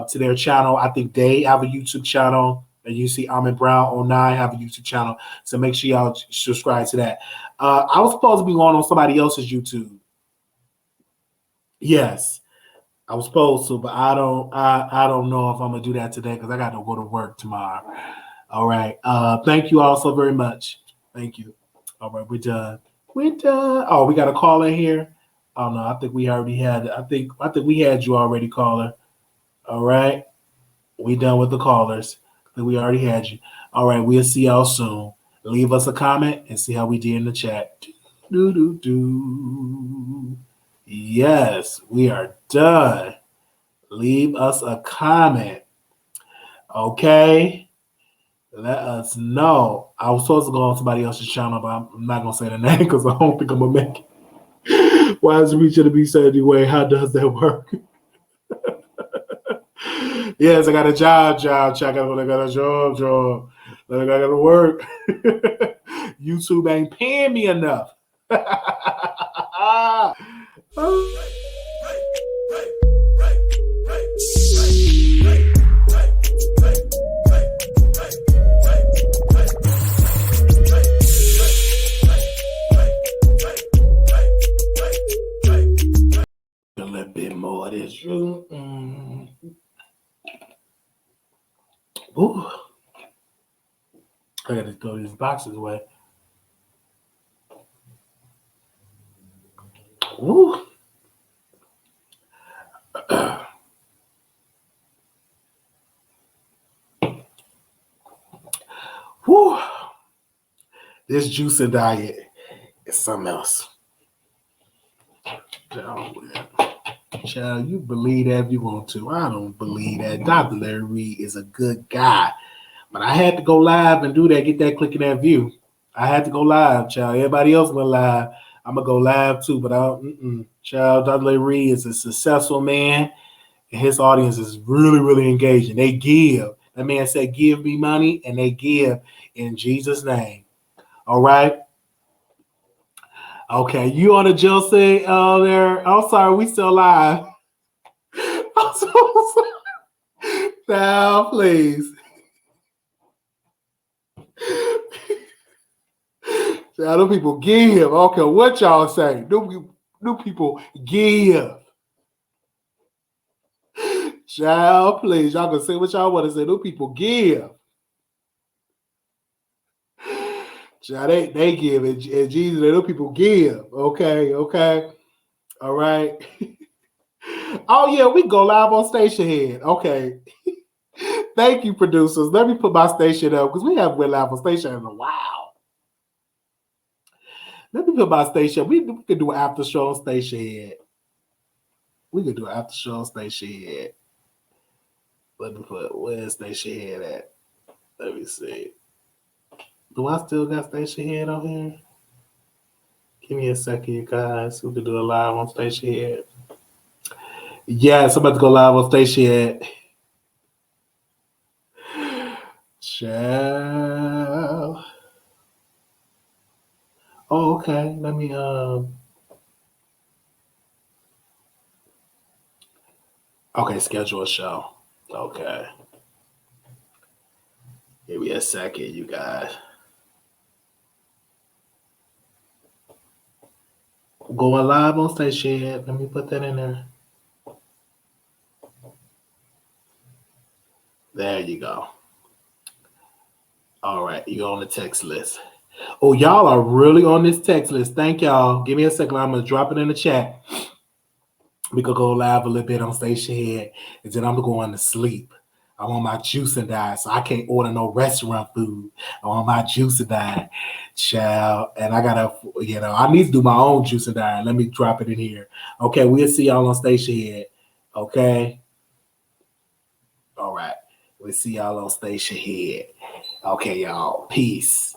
to their channel. I think they have a YouTube channel. And you see Ahmed Brown 09 have a YouTube channel. So make sure y'all subscribe to that. I was supposed to be going on somebody else's YouTube. Yes, I was supposed to, but I don't know if I'm gonna do that today because I got to go to work tomorrow. All right. Thank you all so very much. Thank you. All right, we're done. We're done. Oh, we got a caller in here. Oh no, I think we already had it. I think we had you already, caller. All right. We done with the callers. I think we already had you. All right, we'll see y'all soon. Leave us a comment and see how we did in the chat. Yes, we are done. Leave us a comment. Okay? Let us know. I was supposed to go on somebody else's channel, but I'm not going to say the name because I don't think I'm going to make it. Why is it reaching to be said anyway? How does that work? Yes, I got a job. Check out when I got a job. I got to work. YouTube ain't paying me enough. A little bit more of this. Ooh. I got to throw these boxes away. Ooh. Whew. This juicing diet is something else. Child, you believe that if you want to. I don't believe that. Dr. Larry Reid is a good guy. But I had to go live and do that, get that click and that view. I had to go live, child. Everybody else went live. I'm going to go live too, but child, Dr. Larry Reid is a successful man, and his audience is really, really engaging. They give. That man said, give me money, and they give in Jesus' name. All right? Okay, you on the Jill say there? I'm sorry, we still live. I'm so sorry. Now, please. Now, them people give. I don't care what y'all say. Them people give. Child, please. Y'all can say what y'all want to say. Them people give. Child, they give. And Jesus, them people give. Okay. All right. Oh, yeah, we go live on Station Head. Okay. Thank you, producers. Let me put my station up because we haven't went live on Station in a while. Let me put my station. We could do an after show on Station Head. We could do an after show on Station Head. Let me put, where's Station Head at? Let me see. Do I still got Station Head on here? Give me a second, you guys. We could do a live on Station Head. Yes, I'm about to go live on Station Head. Child. Oh, okay. Let me okay, schedule a show. Okay. Give me a second, you guys. Going live on Station Head. Let me put that in there. There you go. All right, you're on the text list. Oh, y'all are really on this text list. Thank y'all. Give me a second. I'm going to drop it in the chat. We could go live a little bit on Station Head, and then I'm going to sleep. I want my juice and die, so I can't order no restaurant food. I want my juice and die, child. And I got to, I need to do my own juice and die. Let me drop it in here. Okay, we'll see y'all on Station Head. Okay? All right. We'll see y'all on Station Head. Okay, y'all. Peace.